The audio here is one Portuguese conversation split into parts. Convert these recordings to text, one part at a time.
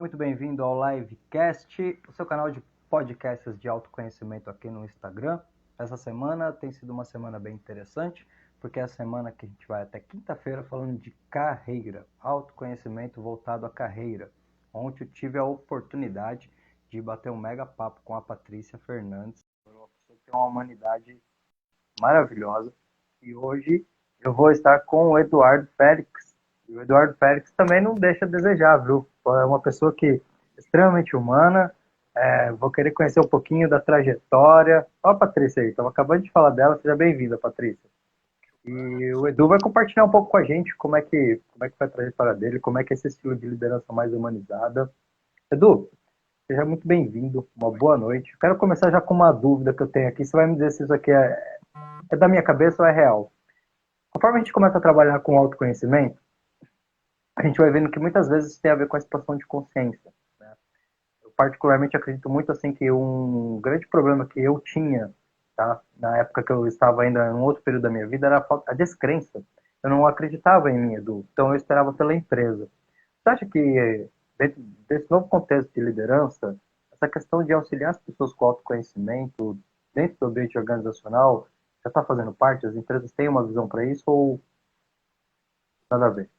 Muito bem-vindo ao Livecast, o seu canal de podcasts de autoconhecimento aqui no Instagram. Essa semana tem sido uma semana bem interessante, porque é a semana que a gente vai até quinta-feira falando de carreira, autoconhecimento voltado à carreira, onde eu tive a oportunidade de bater um mega papo com a Patrícia Fernandes, uma pessoa que tem uma humanidade maravilhosa, e hoje eu vou estar com o Eduardo Félix. E o Eduardo Félix também não deixa a desejar, viu? É uma pessoa que é extremamente humana. Vou querer conhecer um pouquinho da trajetória. Ó, a Patrícia aí, estava acabando de falar dela. Seja bem-vinda, Patrícia. E o Edu vai compartilhar um pouco com a gente como é que foi a trajetória dele, como é que é esse estilo de liderança mais humanizada. Edu, seja muito bem-vindo. Uma boa noite. Quero começar já com uma dúvida que eu tenho aqui. Você vai me dizer se isso aqui é da minha cabeça ou é real. Conforme a gente começa a trabalhar com autoconhecimento, a gente vai vendo que muitas vezes isso tem a ver com a expansão de consciência. Né? Eu particularmente acredito muito assim que um grande problema que eu tinha, tá, na época que eu estava ainda em um outro período da minha vida, era a descrença. Eu não acreditava em mim, Edu, então eu esperava pela empresa. Você acha que dentro desse novo contexto de liderança, essa questão de auxiliar as pessoas com autoconhecimento dentro do ambiente organizacional já está fazendo parte? As empresas têm uma visão para isso ou nada a ver?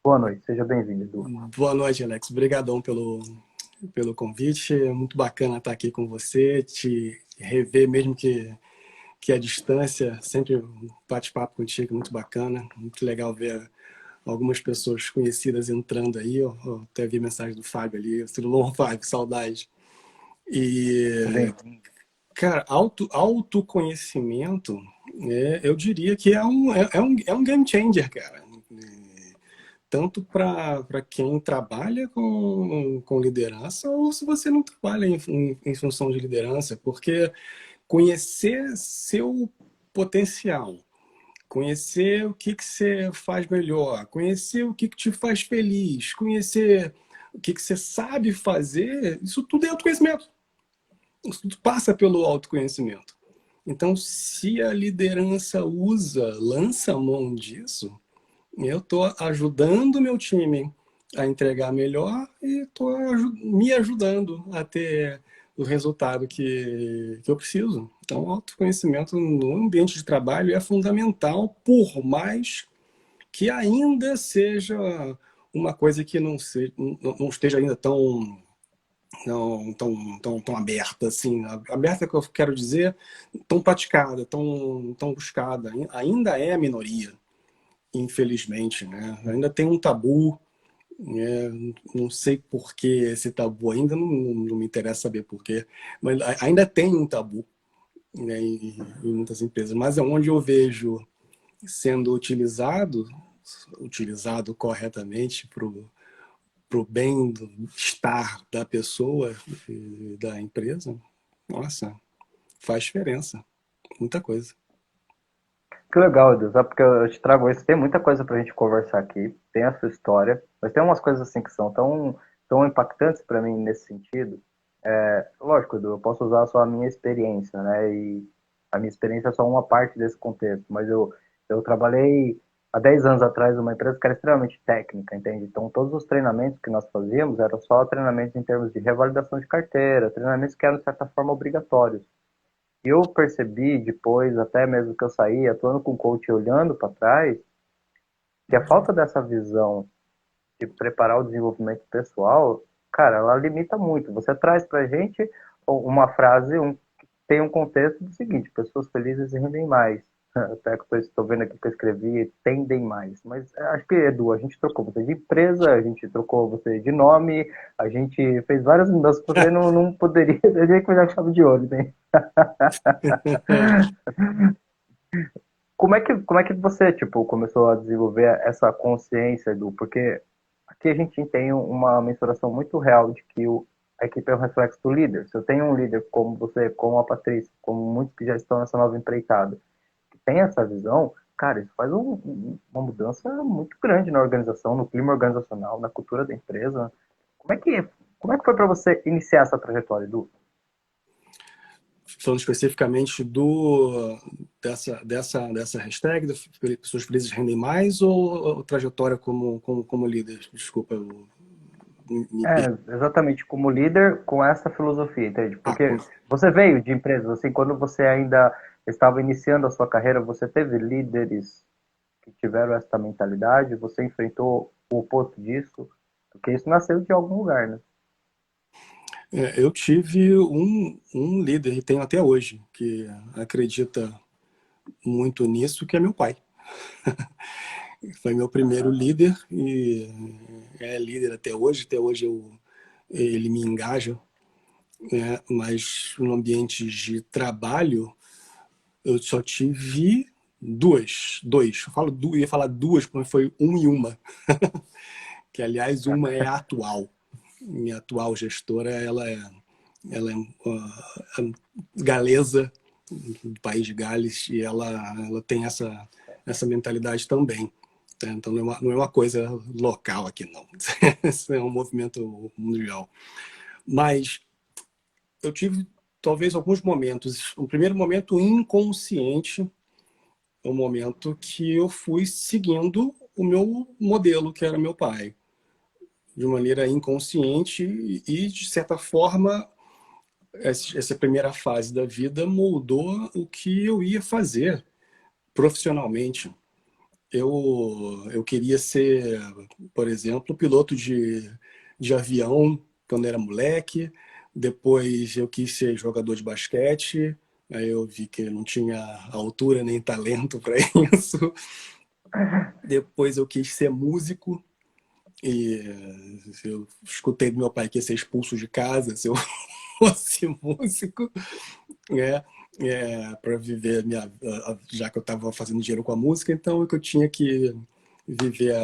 Boa noite, seja bem-vindo, Edu. Boa noite, Alex. Obrigadão pelo convite. É muito bacana estar aqui com você, te rever, mesmo que a distância. Sempre um bate-papo contigo, muito bacana. Muito legal ver algumas pessoas conhecidas entrando aí. Eu até vi mensagem do Fábio ali. Tudo bom, Fábio? Saudade. E, Bem-vindo. cara, autoconhecimento, eu diria que é um game changer, cara. Tanto para quem trabalha com liderança ou se você não trabalha em função de liderança, porque conhecer seu potencial, conhecer o que você faz melhor, conhecer o que te faz feliz, conhecer o que você sabe fazer, isso tudo é autoconhecimento. Isso tudo passa pelo autoconhecimento. Então, se a liderança lança mão disso, eu estou ajudando o meu time a entregar melhor e estou me ajudando a ter o resultado que eu preciso. Então, o autoconhecimento no ambiente de trabalho é fundamental, por mais que ainda seja uma coisa que não esteja ainda tão aberta, assim. Aberta que eu quero dizer, tão praticada, tão buscada. Ainda é a minoria, infelizmente, né? Ainda tem um tabu, né? Não sei por que esse tabu ainda, não me interessa saber por quê, mas ainda tem um tabu, né, em muitas empresas, mas é onde eu vejo sendo utilizado corretamente para o bem-estar da pessoa e da empresa. Nossa, faz diferença, muita coisa. Que legal, Edu, sabe? Porque eu te trago isso. Tem muita coisa pra gente conversar aqui, tem a sua história, mas tem umas coisas assim que são tão impactantes para mim nesse sentido. Lógico, Edu, eu posso usar só a minha experiência, né? E a minha experiência é só uma parte desse contexto, mas eu trabalhei há 10 anos atrás numa empresa que era extremamente técnica, entende? Então, todos os treinamentos que nós fazíamos eram só treinamentos em termos de revalidação de carteira, treinamentos que eram, de certa forma, obrigatórios. E eu percebi depois, até mesmo que eu saí, atuando com coach e olhando para trás, que a falta dessa visão de preparar o desenvolvimento pessoal, cara, ela limita muito. Você traz pra gente uma frase, tem um contexto do seguinte: pessoas felizes rendem mais. Até que eu estou vendo aqui que eu escrevi, tendem mais. Mas acho que, Edu, a gente trocou você de empresa, a gente trocou você de nome, a gente fez várias mudanças que você não poderia, a gente que já chave de ouro, né? Como é que você, tipo, começou a desenvolver essa consciência, Edu? Porque aqui a gente tem uma mensuração muito real de que a equipe é um reflexo do líder. Se eu tenho um líder como você, como a Patrícia, como muitos que já estão nessa nova empreitada, que tem essa visão, cara, isso faz uma mudança muito grande na organização, no clima organizacional, na cultura da empresa. Como é que, como é que foi para você iniciar essa trajetória, Edu? Falando especificamente dessa hashtag, pessoas felizes rendem mais, ou trajetória como líder? Desculpa. Exatamente, como líder com essa filosofia, entende? Ah, Porque você veio de empresas, assim, quando você ainda estava iniciando a sua carreira, você teve líderes que tiveram essa mentalidade, você enfrentou o oposto disso, porque isso nasceu de algum lugar, né? eu tive um líder, e tenho até hoje, que acredita muito nisso, que é meu pai. Foi meu primeiro líder e é líder até hoje ele me engaja, né? Mas no ambiente de trabalho eu só tive dois. Eu ia falar duas, mas foi um e uma. Que aliás uma é a atual. Minha atual gestora, ela é galesa do país de Gales e ela tem essa mentalidade também. Então não é uma coisa local aqui, não. Isso é um movimento mundial. Mas eu tive talvez alguns momentos. O primeiro momento inconsciente, um momento que eu fui seguindo o meu modelo, que era meu pai, de maneira inconsciente e, de certa forma, essa primeira fase da vida moldou o que eu ia fazer profissionalmente. Eu queria ser, por exemplo, piloto de avião quando era moleque. Depois eu quis ser jogador de basquete. Aí eu vi que eu não tinha altura nem talento para isso. Depois eu quis ser músico. E eu escutei do meu pai que ia ser expulso de casa se eu fosse músico, né? Para viver já que eu estava fazendo dinheiro com a música, então que eu tinha que viver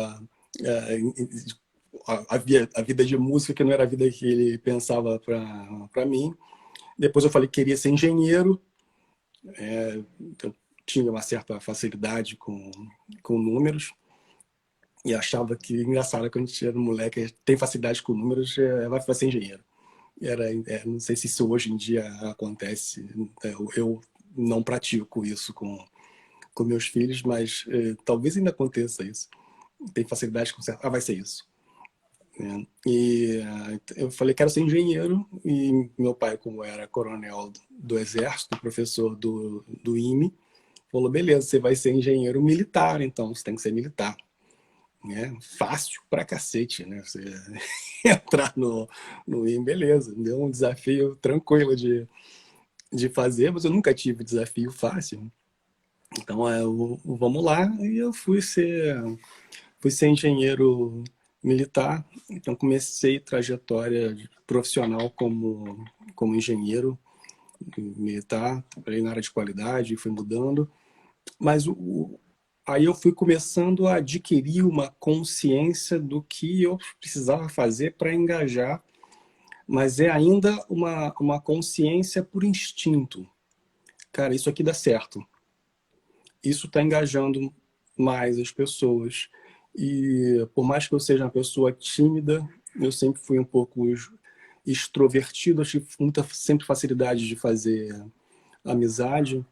a vida de música, que não era a vida que ele pensava para mim. Depois eu falei que queria ser engenheiro, eu tinha uma certa facilidade com números e achava que, engraçado, quando a gente era moleque, tem facilidade com números, vai ser engenheiro. Não sei se isso hoje em dia acontece, eu não pratico isso com meus filhos, mas talvez ainda aconteça isso. Tem facilidade com certo. Vai ser isso. E eu falei, quero ser engenheiro, e meu pai, como era coronel do Exército, professor do IME, falou, beleza, você vai ser engenheiro militar, então você tem que ser militar. Fácil pra cacete, né? Você entrar no IME, beleza, deu um desafio tranquilo de fazer, mas eu nunca tive desafio fácil. Então, vamos lá, e eu fui ser engenheiro militar, então comecei trajetória profissional como engenheiro militar, trabalhei na área de qualidade, fui mudando, mas aí eu fui começando a adquirir uma consciência do que eu precisava fazer para engajar, mas é ainda uma consciência por instinto. Cara, isso aqui dá certo. Isso está engajando mais as pessoas. E por mais que eu seja uma pessoa tímida, eu sempre fui um pouco extrovertido, eu tive sempre facilidade de fazer amizade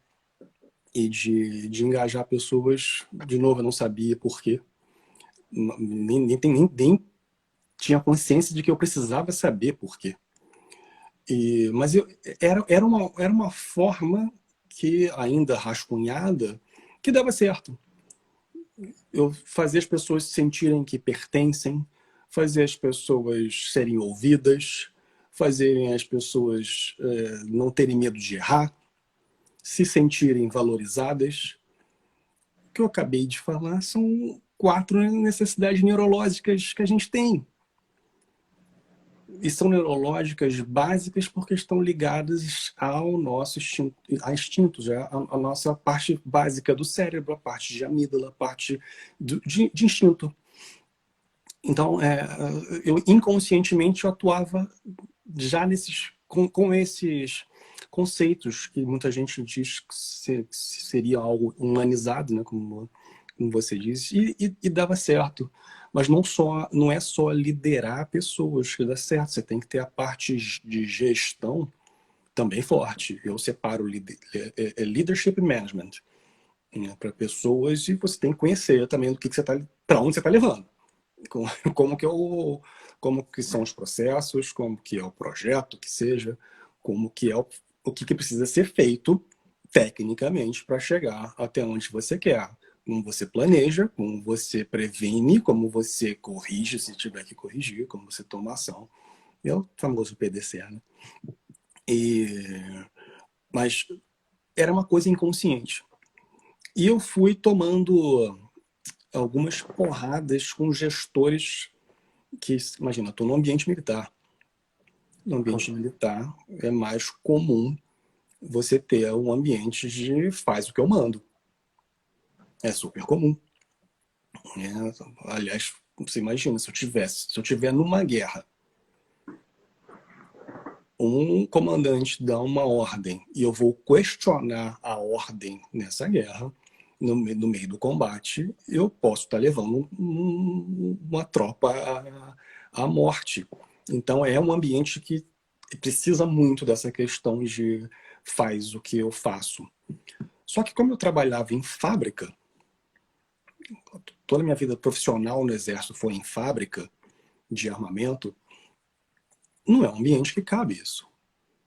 e de engajar pessoas. De novo, eu não sabia por quê. Nem tinha consciência de que eu precisava saber por quê. Mas era uma forma que, ainda rascunhada, que dava certo. Eu fazer as pessoas sentirem que pertencem, fazer as pessoas serem ouvidas, fazerem as pessoas não terem medo de errar, se sentirem valorizadas. O que eu acabei de falar são 4 necessidades neurológicas que a gente tem. E são neurológicas básicas porque estão ligadas ao nosso instinto, a instintos, a nossa parte básica do cérebro, a parte de amígdala, a parte de instinto. Então, eu inconscientemente eu atuava já com esses conceitos que muita gente diz que seria algo humanizado, né, como você disse, e dava certo. Mas não é só liderar pessoas que dá certo, você tem que ter a parte de gestão também forte. Eu separo leadership management, né, para pessoas, e você tem que conhecer também do que você para onde você está levando. Como que como que são os processos, como que é o projeto, que seja, como que é o que precisa ser feito tecnicamente para chegar até onde você quer. Como você planeja, como você previne, como você corrige se tiver que corrigir, como você toma ação. É o famoso PDC, né? E, mas era uma coisa inconsciente. E eu fui tomando algumas porradas com gestores que, imagina, estou no ambiente militar. No ambiente militar é mais comum você ter um ambiente de faz o que eu mando. É super comum. Aliás, você imagina, se eu tiver numa guerra, um comandante dá uma ordem e eu vou questionar a ordem nessa guerra, no meio do combate, eu posso estar levando uma tropa à morte. Então é um ambiente que precisa muito dessa questão de faz o que eu faço. Só que como eu trabalhava em fábrica, toda a minha vida profissional no Exército foi em fábrica de armamento, não é um ambiente que cabe isso.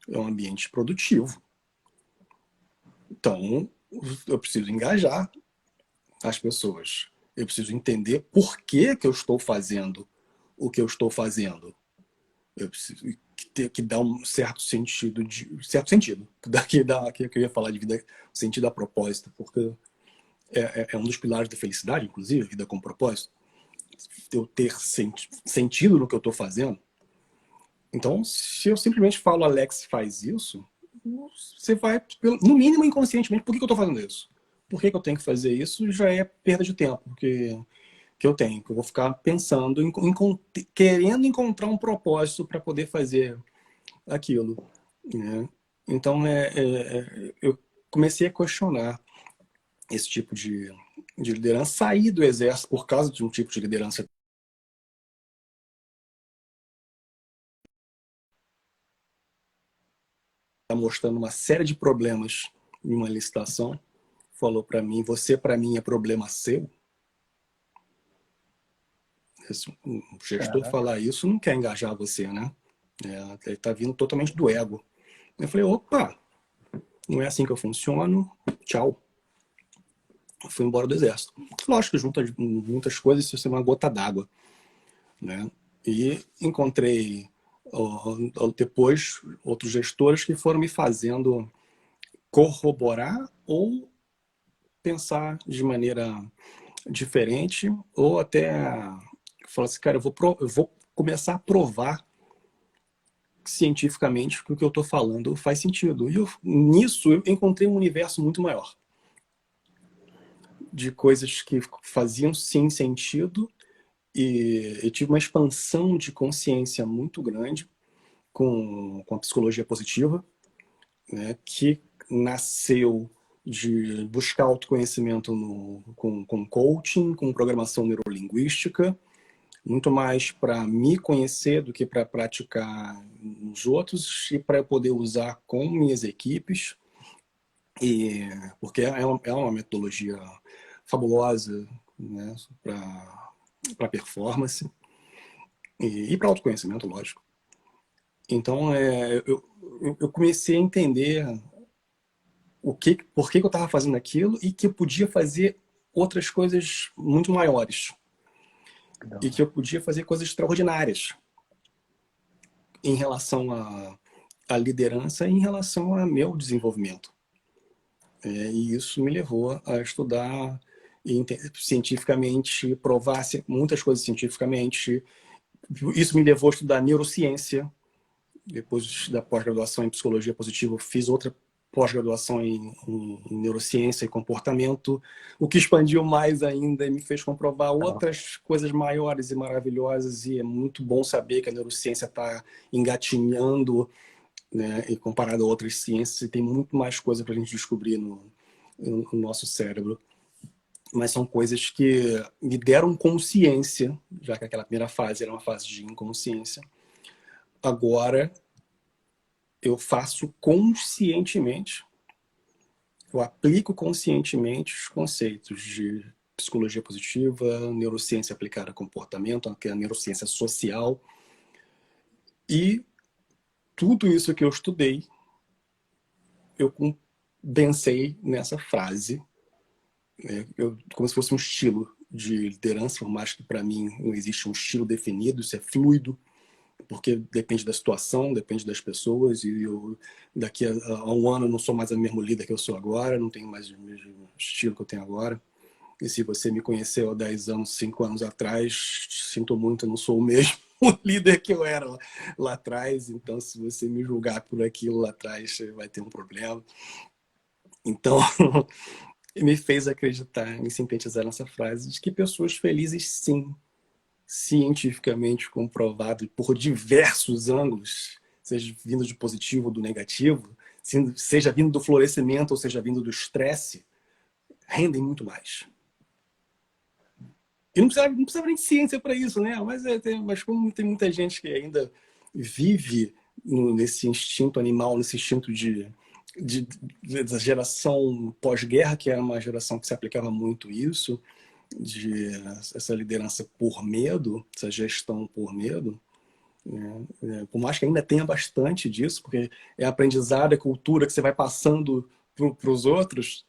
É um ambiente produtivo. Então, eu preciso engajar as pessoas. Eu preciso entender por que eu estou fazendo o que eu estou fazendo. Eu preciso ter que dar um certo sentido daqui que eu ia falar de vida, sentido a propósito, porque é um dos pilares da felicidade, inclusive, a vida com propósito. Eu ter sentido no que eu estou fazendo. Então, se eu simplesmente falo, Alex, faz isso, você vai, no mínimo inconscientemente, por que eu estou fazendo isso? Por que eu tenho que fazer isso? Já é perda de tempo que eu tenho, que eu vou ficar pensando, querendo encontrar um propósito para poder fazer aquilo. Né? Então, eu comecei a questionar esse tipo de liderança, sair do exército por causa de um tipo de liderança. Está mostrando uma série de problemas em uma licitação, falou para mim, você para mim é problema seu. Um gestor falar isso não quer engajar você, né? Ele está vindo totalmente do ego. Eu falei, opa, não é assim que eu funciono, tchau. Eu fui embora do exército. Lógico que junto a muitas coisas isso é uma gota d'água, né? E encontrei depois outros gestores que foram me fazendo corroborar ou pensar de maneira diferente ou até falar assim, cara, eu vou começar a provar cientificamente que o que eu estou falando faz sentido. E nisso eu encontrei um universo muito maior de coisas que faziam sim sentido e tive uma expansão de consciência muito grande com a psicologia positiva, né, que nasceu de buscar autoconhecimento com coaching, com programação neurolinguística, muito mais para me conhecer do que para praticar nos outros e para poder usar com minhas equipes, porque é uma metodologia fabulosa, né, para performance e para autoconhecimento, lógico. Então, eu comecei a entender por que eu estava fazendo aquilo e que eu podia fazer outras coisas muito maiores. E que eu podia fazer coisas extraordinárias em relação à liderança e em relação ao meu desenvolvimento. E isso me levou a estudar cientificamente, provar muitas coisas cientificamente. Isso me levou a estudar neurociência. Depois da pós-graduação em psicologia positiva, eu fiz outra pós-graduação em neurociência e comportamento, o que expandiu mais ainda e me fez comprovar outras coisas maiores e maravilhosas, e é muito bom saber que a neurociência está engatinhando, né, e comparado a outras ciências, e tem muito mais coisa para a gente descobrir no nosso cérebro. Mas são coisas que me deram consciência, já que aquela primeira fase era uma fase de inconsciência. Agora, eu faço conscientemente, eu aplico conscientemente os conceitos de psicologia positiva, neurociência aplicada a comportamento, que é a neurociência social. E tudo isso que eu estudei, eu condensei nessa frase, né? Como se fosse um estilo de liderança, por mais que para mim não existe um estilo definido, isso é fluido, porque depende da situação, depende das pessoas, e eu daqui a um ano não sou mais o mesmo líder que eu sou agora, não tenho mais o mesmo estilo que eu tenho agora. E se você me conheceu há 10 anos, 5 anos atrás, sinto muito, eu não sou o mesmo líder que eu era lá atrás, então se você me julgar por aquilo lá atrás, você vai ter um problema. Então, me fez acreditar, me sintetizar nessa frase de que pessoas felizes, sim, cientificamente comprovado por diversos ângulos, seja vindo de positivo ou do negativo, seja vindo do florescimento ou seja vindo do estresse, rendem muito mais. E não precisava nem de ciência para isso, né? Mas como tem muita gente que ainda vive nesse instinto animal, nesse instinto da geração pós-guerra, que era uma geração que se aplicava muito isso, de essa liderança por medo, essa gestão por medo, né? Por mais que ainda tenha bastante disso, porque é aprendizado, é cultura que você vai passando para os outros,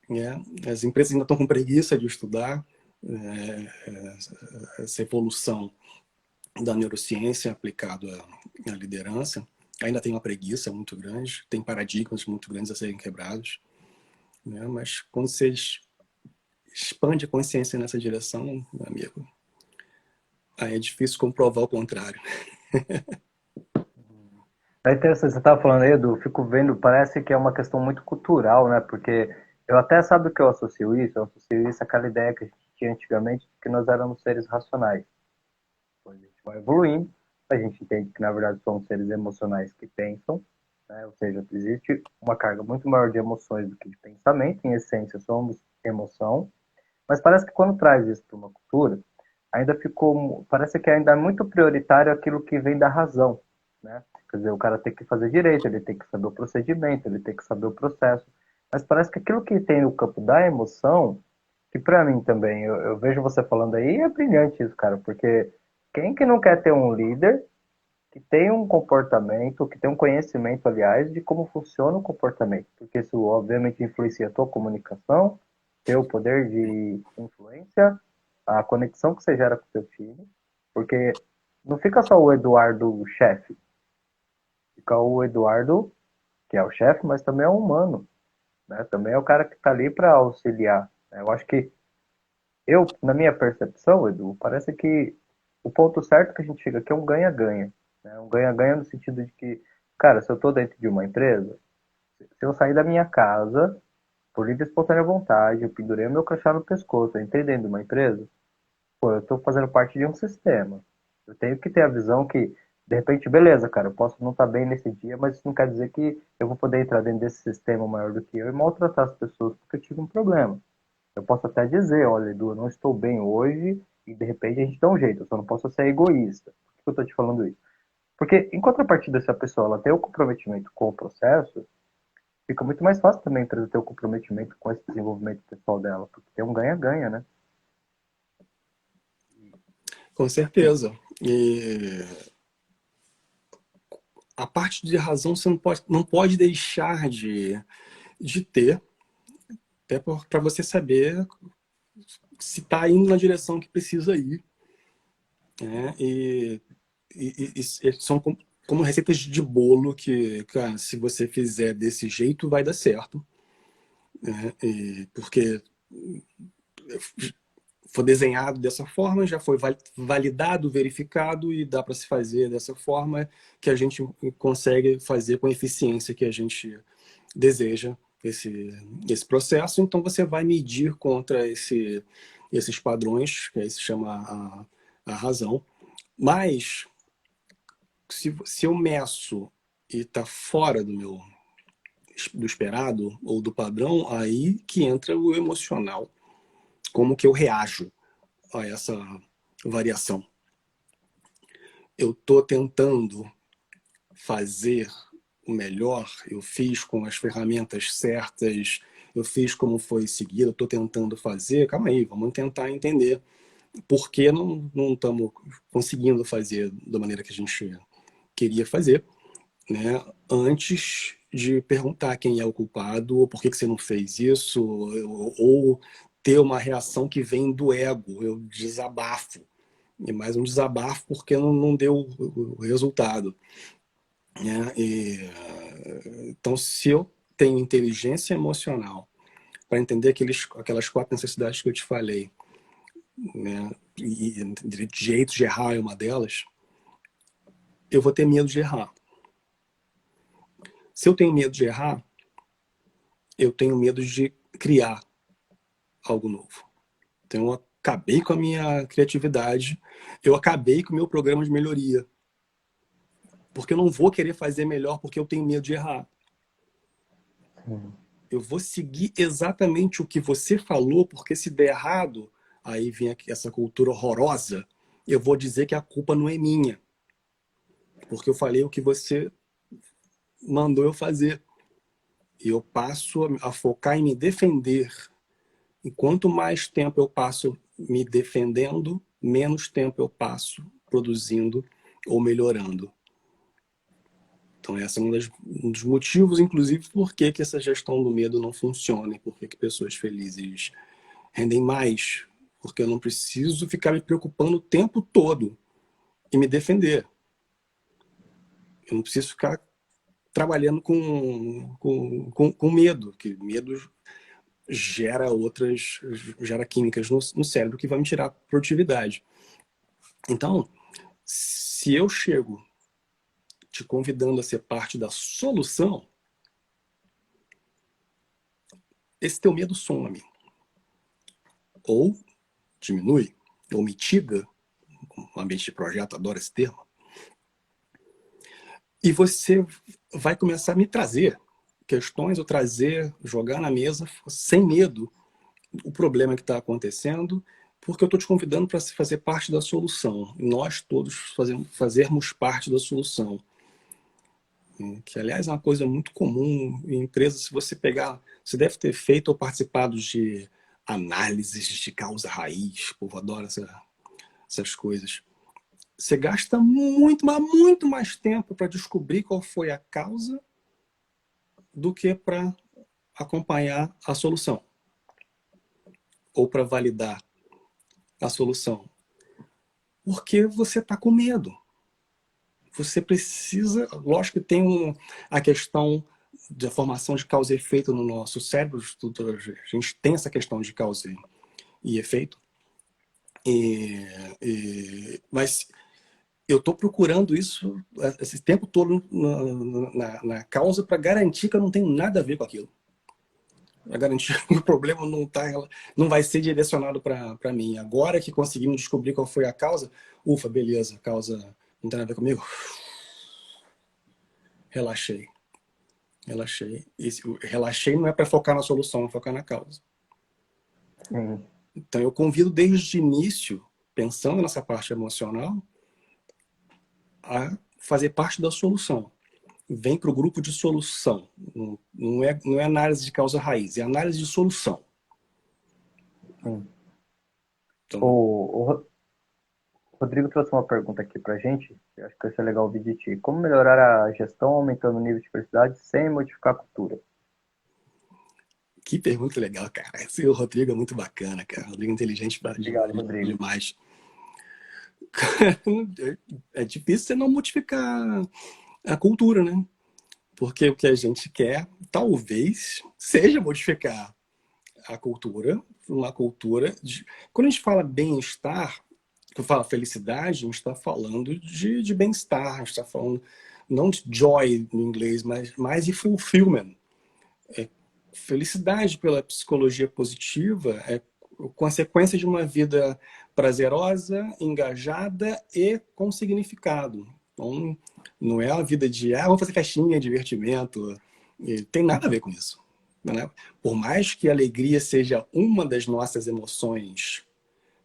né? As empresas ainda estão com preguiça de estudar essa evolução da neurociência aplicada à liderança. Ainda tem uma preguiça muito grande, tem paradigmas muito grandes a serem quebrados, né? Mas quando você expande a consciência nessa direção, meu amigo, aí é difícil comprovar o contrário. É interessante, você estava falando aí, Edu, fico vendo, parece que é uma questão muito cultural, né? Porque eu até sabe o que eu associo isso? Eu associo isso àquela ideia que a gente tinha antigamente de que nós éramos seres racionais. Depois a gente vai evoluindo, a gente entende que na verdade somos seres emocionais que pensam, né? Ou seja, existe uma carga muito maior de emoções do que de pensamento, em essência somos emoção, mas parece que quando traz isso para uma cultura, ainda ficou, parece que ainda é muito prioritário aquilo que vem da razão, né? Quer dizer, o cara tem que fazer direito, ele tem que saber o procedimento, ele tem que saber o processo, mas parece que aquilo que tem no campo da emoção, que para mim também, eu vejo você falando aí, é brilhante isso, cara, porque quem que não quer ter um líder que tem um comportamento, que tem um conhecimento, aliás, de como funciona o comportamento, porque isso obviamente influencia a tua comunicação, teu poder de influência, a conexão que você gera com o teu time, porque não fica só o Eduardo chefe, fica o Eduardo, que é o chefe, mas também é um humano, né? Também é o cara que está ali para auxiliar, né? Eu acho que na minha percepção, Edu, parece que o ponto certo que a gente chega aqui é um ganha-ganha, né? Um ganha-ganha no sentido de que, cara, se eu estou dentro de uma empresa, se eu sair da minha casa por livre e espontânea vontade, eu pendurei o meu crachá no pescoço, eu entrei dentro de uma empresa, pô, eu estou fazendo parte de um sistema. Eu tenho que ter a visão que, de repente, beleza, cara, eu posso não estar bem nesse dia, mas isso não quer dizer que eu vou poder entrar dentro desse sistema maior do que eu e maltratar as pessoas porque eu tive um problema. Eu posso até dizer, olha, Edu, eu não estou bem hoje e de repente a gente dá um jeito, eu só não posso ser egoísta. Por que eu estou te falando isso? Porque, em contrapartida, se a pessoa ela tem o comprometimento com o processo, fica muito mais fácil também a empresa ter o comprometimento com esse desenvolvimento pessoal dela, porque tem um ganha-ganha, né? Com certeza. E a parte de razão você não pode deixar de ter, até para você saber se está indo na direção que precisa ir, né? E são como receitas de bolo que, cara, se você fizer desse jeito, vai dar certo, né? Porque foi desenhado dessa forma, já foi validado, verificado e dá para se fazer dessa forma que a gente consegue fazer com a eficiência que a gente deseja esse processo. Então você vai medir contra esses padrões, que aí se chama a razão. Mas se eu meço e está fora do esperado ou do padrão, aí que entra o emocional. Como que eu reajo a essa variação? Eu estou tentando fazer o melhor, eu fiz com as ferramentas certas, eu fiz como foi seguido, eu estou tentando fazer. Calma aí, vamos tentar entender por que não estamos conseguindo fazer da maneira que a gente queria fazer, né? Antes de perguntar quem é o culpado, ou por que você não fez isso, ou ter uma reação que vem do ego, eu desabafo. E mais um desabafo porque não deu o resultado, né? Então, se eu tenho inteligência emocional para entender aquelas 4 necessidades que eu te falei, né? E jeito de errar é uma delas, eu vou ter medo de errar. Se eu tenho medo de errar, eu tenho medo de criar algo novo. Então, eu acabei com a minha criatividade, eu acabei com o meu programa de melhoria. Porque eu não vou querer fazer melhor porque eu tenho medo de errar. Eu vou seguir exatamente o que você falou, porque se der errado, aí vem aqui essa cultura horrorosa, eu vou dizer que a culpa não é minha. Porque eu falei o que você mandou eu fazer. E eu passo a focar em me defender. E quanto mais tempo eu passo me defendendo, menos tempo eu passo produzindo ou melhorando. Então, esse é um dos motivos, inclusive, por que essa gestão do medo não funciona e por que pessoas felizes rendem mais. Porque eu não preciso ficar me preocupando o tempo todo em me defender. Eu não preciso ficar trabalhando com medo, que medo gera químicas no cérebro que vai me tirar produtividade. Então, se eu chego te convidando a ser parte da solução, esse teu medo some. Ou diminui, ou mitiga, o ambiente de projeto adora esse termo, e você vai começar a me trazer questões, ou jogar na mesa, sem medo, o problema que está acontecendo, porque eu estou te convidando para fazer parte da solução. E nós todos fazermos parte da solução. Que, aliás, é uma coisa muito comum em empresas. Se você pegar, você deve ter feito ou participado de análises de causa raiz. O povo adora essas coisas. Você gasta muito, mas muito mais tempo para descobrir qual foi a causa do que para acompanhar a solução ou para validar a solução. Porque você está com medo. Você precisa... Lógico que tem a questão da formação de causa e efeito no nosso cérebro. A gente tem essa questão de causa e efeito. Mas eu estou procurando isso esse tempo todo na causa para garantir que eu não tenho nada a ver com aquilo. Para garantir que o problema não vai ser direcionado para mim. Agora que conseguimos descobrir qual foi a causa, ufa, beleza, a causa não tem nada a ver comigo. Relaxei. Relaxei não é para focar na solução, é focar na causa. Então eu convido desde o início, pensando nessa parte emocional, a fazer parte da solução. Vem para o grupo de solução. Não é análise de causa raiz, é análise de solução. Então... O Rodrigo trouxe uma pergunta aqui para a gente, eu acho que vai ser legal ouvir de ti. Como melhorar a gestão aumentando o nível de felicidade sem modificar a cultura? Que pergunta legal, cara. Esse Rodrigo é muito bacana, cara. Rodrigo é inteligente demais. É difícil você não modificar a cultura, né? Porque o que a gente quer, talvez, seja modificar a cultura, uma cultura de... Quando a gente fala bem-estar, quando fala felicidade, a gente está falando de bem-estar, a gente está falando não de joy no inglês, mas mais de fulfillment. Felicidade pela psicologia positiva é consequência de uma vida prazerosa, engajada e com significado. Então, não é a vida de, vamos fazer festinha, divertimento. Tem nada a ver com isso. Né? Por mais que a alegria seja uma das nossas emoções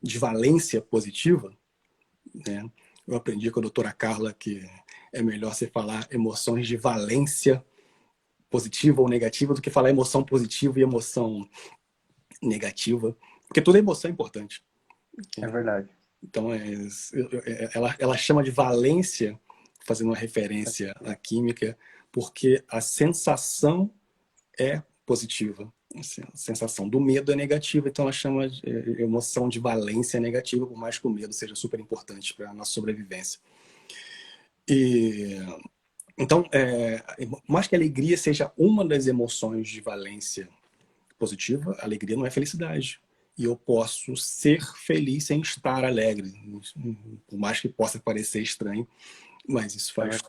de valência positiva, né? Eu aprendi com a doutora Carla que é melhor você falar emoções de valência positiva ou negativa do que falar emoção positiva e emoção negativa, porque toda emoção é importante. É verdade. Então, ela chama de valência, fazendo uma referência à química, porque a sensação é positiva. Assim, a sensação do medo é negativa, então ela chama de emoção de valência negativa, por mais que o medo seja super importante para a nossa sobrevivência. E, então, por mais que a alegria seja uma das emoções de valência positiva, a alegria não é felicidade. E eu posso ser feliz sem estar alegre, por mais que possa parecer estranho, mas isso faz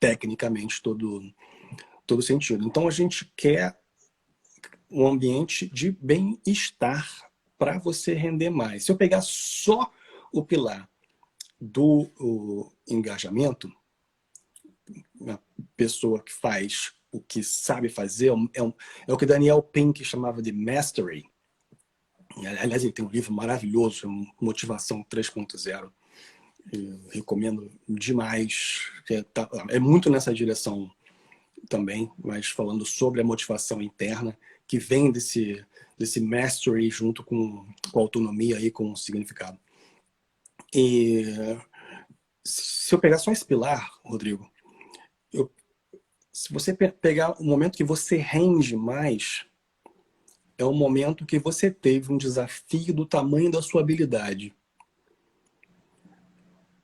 tecnicamente todo sentido. Então a gente quer um ambiente de bem-estar para você render mais. Se eu pegar só o pilar do engajamento, uma pessoa que faz o que sabe fazer, é o que Daniel Pink chamava de mastery. Aliás, ele tem um livro maravilhoso, Motivação 3.0. Eu recomendo demais. É muito nessa direção também, mas falando sobre a motivação interna, que vem desse mastery junto com autonomia e com significado. E se eu pegar só esse pilar, Rodrigo, se você pegar o momento que você rende mais, é o momento que você teve um desafio do tamanho da sua habilidade.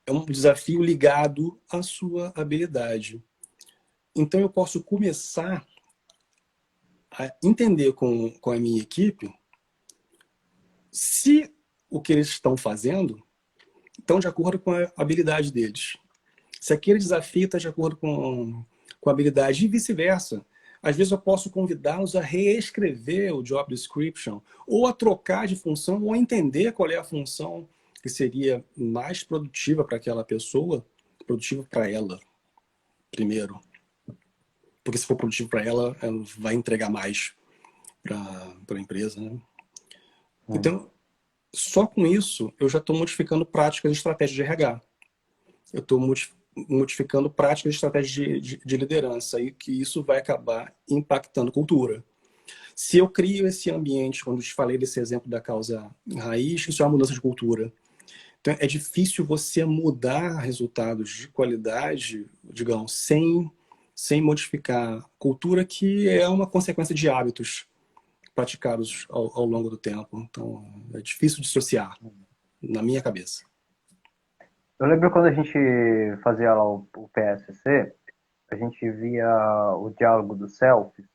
É um desafio ligado à sua habilidade. Então eu posso começar a entender com a minha equipe se o que eles estão fazendo estão de acordo com a habilidade deles. Se aquele desafio está de acordo com a habilidade e vice-versa. Às vezes eu posso convidá-los a reescrever o job description, ou a trocar de função, ou a entender qual é a função que seria mais produtiva para aquela pessoa, produtiva para ela, primeiro. Porque se for produtivo para ela, ela vai entregar mais para a empresa, né? Então, só com isso, eu já estou modificando práticas e estratégias de RH. Eu estou modificando práticas e estratégias de liderança, e que isso vai acabar impactando cultura. Se eu crio esse ambiente, quando eu te falei desse exemplo da causa raiz, isso é uma mudança de cultura. Então, é difícil você mudar resultados de qualidade, digamos, sem modificar cultura, que é uma consequência de hábitos praticados ao longo do tempo. Então, é difícil dissociar, na minha cabeça. Eu lembro quando a gente fazia lá o PSC, a gente via o diálogo do selfies,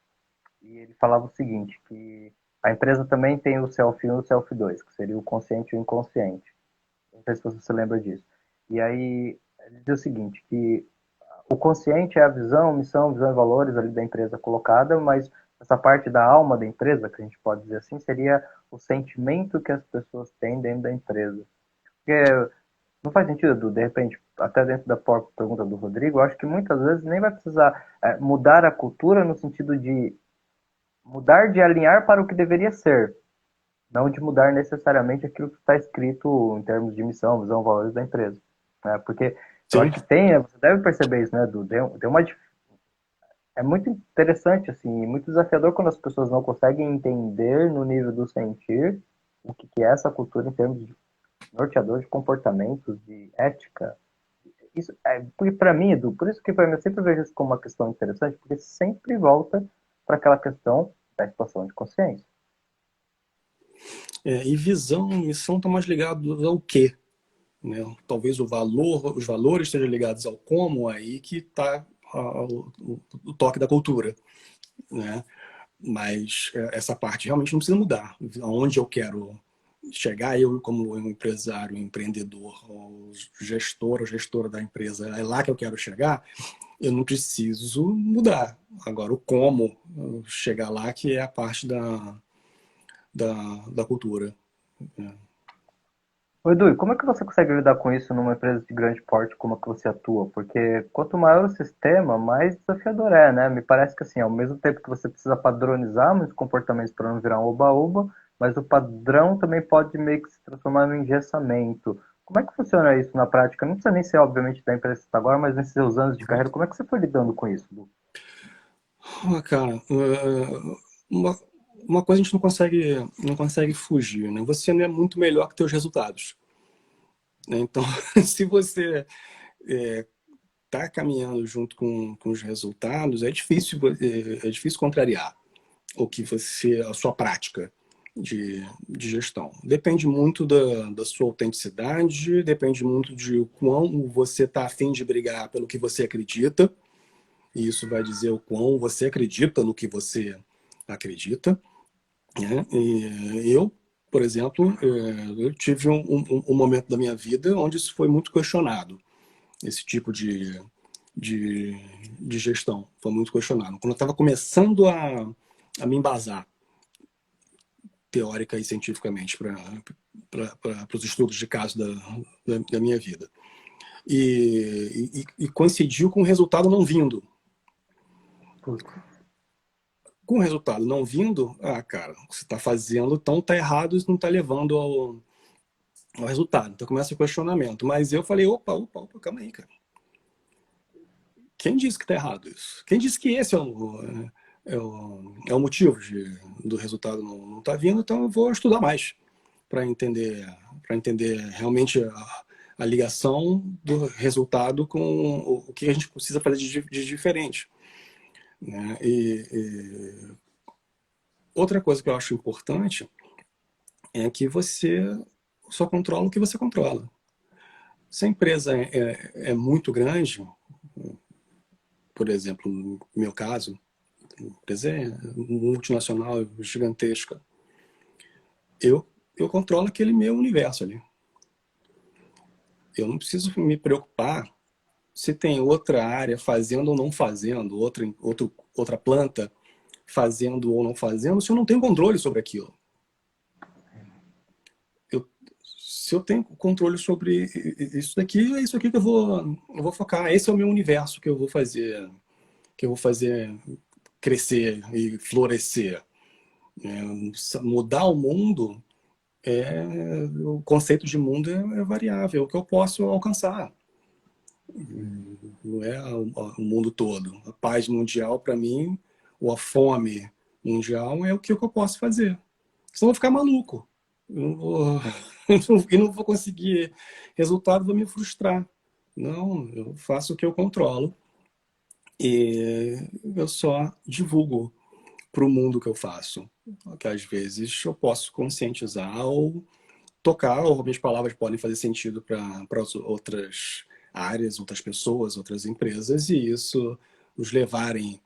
e ele falava o seguinte, que a empresa também tem o selfie 1 e o selfie 2, que seria o consciente e o inconsciente. Não sei se você se lembra disso. E aí ele dizia o seguinte, que o consciente é a visão, missão e valores ali da empresa colocada, mas essa parte da alma da empresa, que a gente pode dizer assim, seria o sentimento que as pessoas têm dentro da empresa. Porque não faz sentido, de repente, até dentro da própria pergunta do Rodrigo, eu acho que muitas vezes nem vai precisar mudar a cultura no sentido de mudar de alinhar para o que deveria ser, não de mudar necessariamente aquilo que está escrito em termos de missão, visão, valores da empresa. Né? Porque eu acho que tem, você deve perceber isso, né, Edu? É muito interessante, assim, muito desafiador quando as pessoas não conseguem entender no nível do sentir o que é essa cultura em termos de norteador de comportamentos, de ética. Isso, porque para mim, Edu, por isso que para mim eu sempre vejo isso como uma questão interessante, porque sempre volta para aquela questão da expansão de consciência. E visão e missão estão mais ligados ao quê? Né? Talvez os valores estejam ligados ao como, aí que está o toque da cultura. Né? Mas essa parte realmente não precisa mudar. Aonde eu quero chegar, eu como empresário, empreendedor, ou gestor ou gestora da empresa, é lá que eu quero chegar, eu não preciso mudar. Agora, o como chegar lá, que é a parte da cultura. Ô, Edu, e como é que você consegue lidar com isso numa empresa de grande porte como a que você atua? Porque quanto maior o sistema, mais desafiador é, né? Me parece que assim, ao mesmo tempo que você precisa padronizar muitos comportamentos para não virar um oba-oba, mas o padrão também pode meio que se transformar num engessamento. Como é que funciona isso na prática? Não precisa nem ser, obviamente, da empresa que você está agora, mas nesses seus anos de carreira, como é que você foi lidando com isso, Edu? Cara, uma, uma coisa a gente não consegue fugir, né? Você não é muito melhor que teus resultados, né? Então, se você está caminhando junto com os resultados, é difícil contrariar a sua prática de gestão. Depende muito da sua autenticidade, depende muito de o quão você está a fim de brigar pelo que você acredita, e isso vai dizer o quão você acredita no que você acredita, né? E eu, por exemplo, eu tive um momento da minha vida onde isso foi muito questionado, esse tipo de, de gestão foi muito questionado. Quando eu estava começando a me embasar teórica e cientificamente para os estudos de caso da minha vida. E coincidiu com o resultado não vindo. Putz. Com o resultado não vindo, cara, o que você está fazendo então está errado, isso não está levando ao resultado. Então começa o questionamento. Mas eu falei, opa, calma aí, cara. Quem disse que está errado isso? Quem disse que esse é o motivo do resultado não estar vindo? Então eu vou estudar mais para entender realmente a ligação do resultado com o que a gente precisa fazer de diferente, né? Outra coisa que eu acho importante é que você só controla o que você controla. Se a empresa é muito grande, por exemplo, no meu caso, a empresa é multinacional, gigantesca, eu controlo aquele meu universo ali. Eu não preciso me preocupar se tem outra área fazendo ou não fazendo, outra planta fazendo ou não fazendo, se eu não tenho controle sobre aquilo. Se eu tenho controle sobre isso daqui, é isso aqui que eu vou focar. Esse é o meu universo que eu vou fazer crescer e florescer. Mudar o mundo, o conceito de mundo é variável, é o que eu posso alcançar. Não é o mundo todo. A paz mundial, para mim, ou a fome mundial, é o que eu posso fazer. Senão eu vou ficar maluco. Eu não vou, eu não vou conseguir resultado, vou me frustrar. Não, eu faço o que eu controlo e eu só divulgo para o mundo que eu faço. Que às vezes eu posso conscientizar ou tocar, ou minhas palavras podem fazer sentido para outras áreas, outras pessoas, outras empresas, e isso nos levarem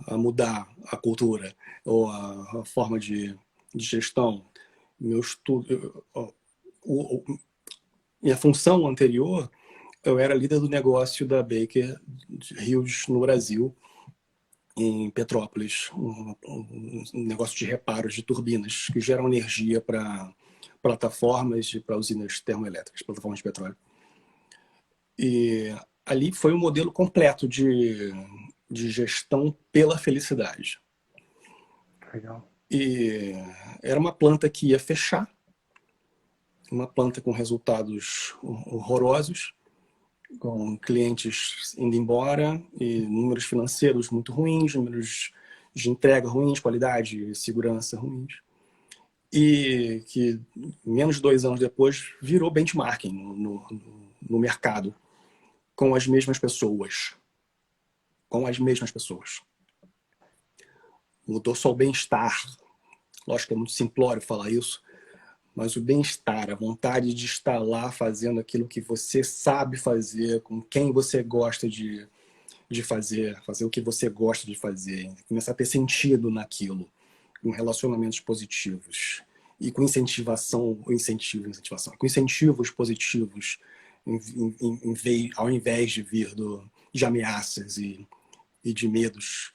a mudar a cultura ou a forma de gestão. Meu estudo, minha função anterior, eu era líder do negócio da Baker Hughes no Brasil, em Petrópolis, um negócio de reparos de turbinas que geram energia para plataformas e para usinas termoelétricas, plataformas de petróleo. E ali foi um modelo completo de gestão pela felicidade. Legal. E era uma planta que ia fechar, uma planta com resultados horrorosos, com clientes indo embora e números financeiros muito ruins, números de entrega ruins, qualidade e segurança ruins. E que menos de 2 anos depois virou benchmarking no mercado com as mesmas pessoas. Com as mesmas pessoas. Mudou só o bem-estar. Lógico que é muito simplório falar isso, mas o bem-estar, a vontade de estar lá fazendo aquilo que você sabe fazer, com quem você gosta de fazer o que você gosta de fazer, começar a ter sentido naquilo, com relacionamentos positivos e com com incentivos positivos, ao invés de vir de ameaças e de medos,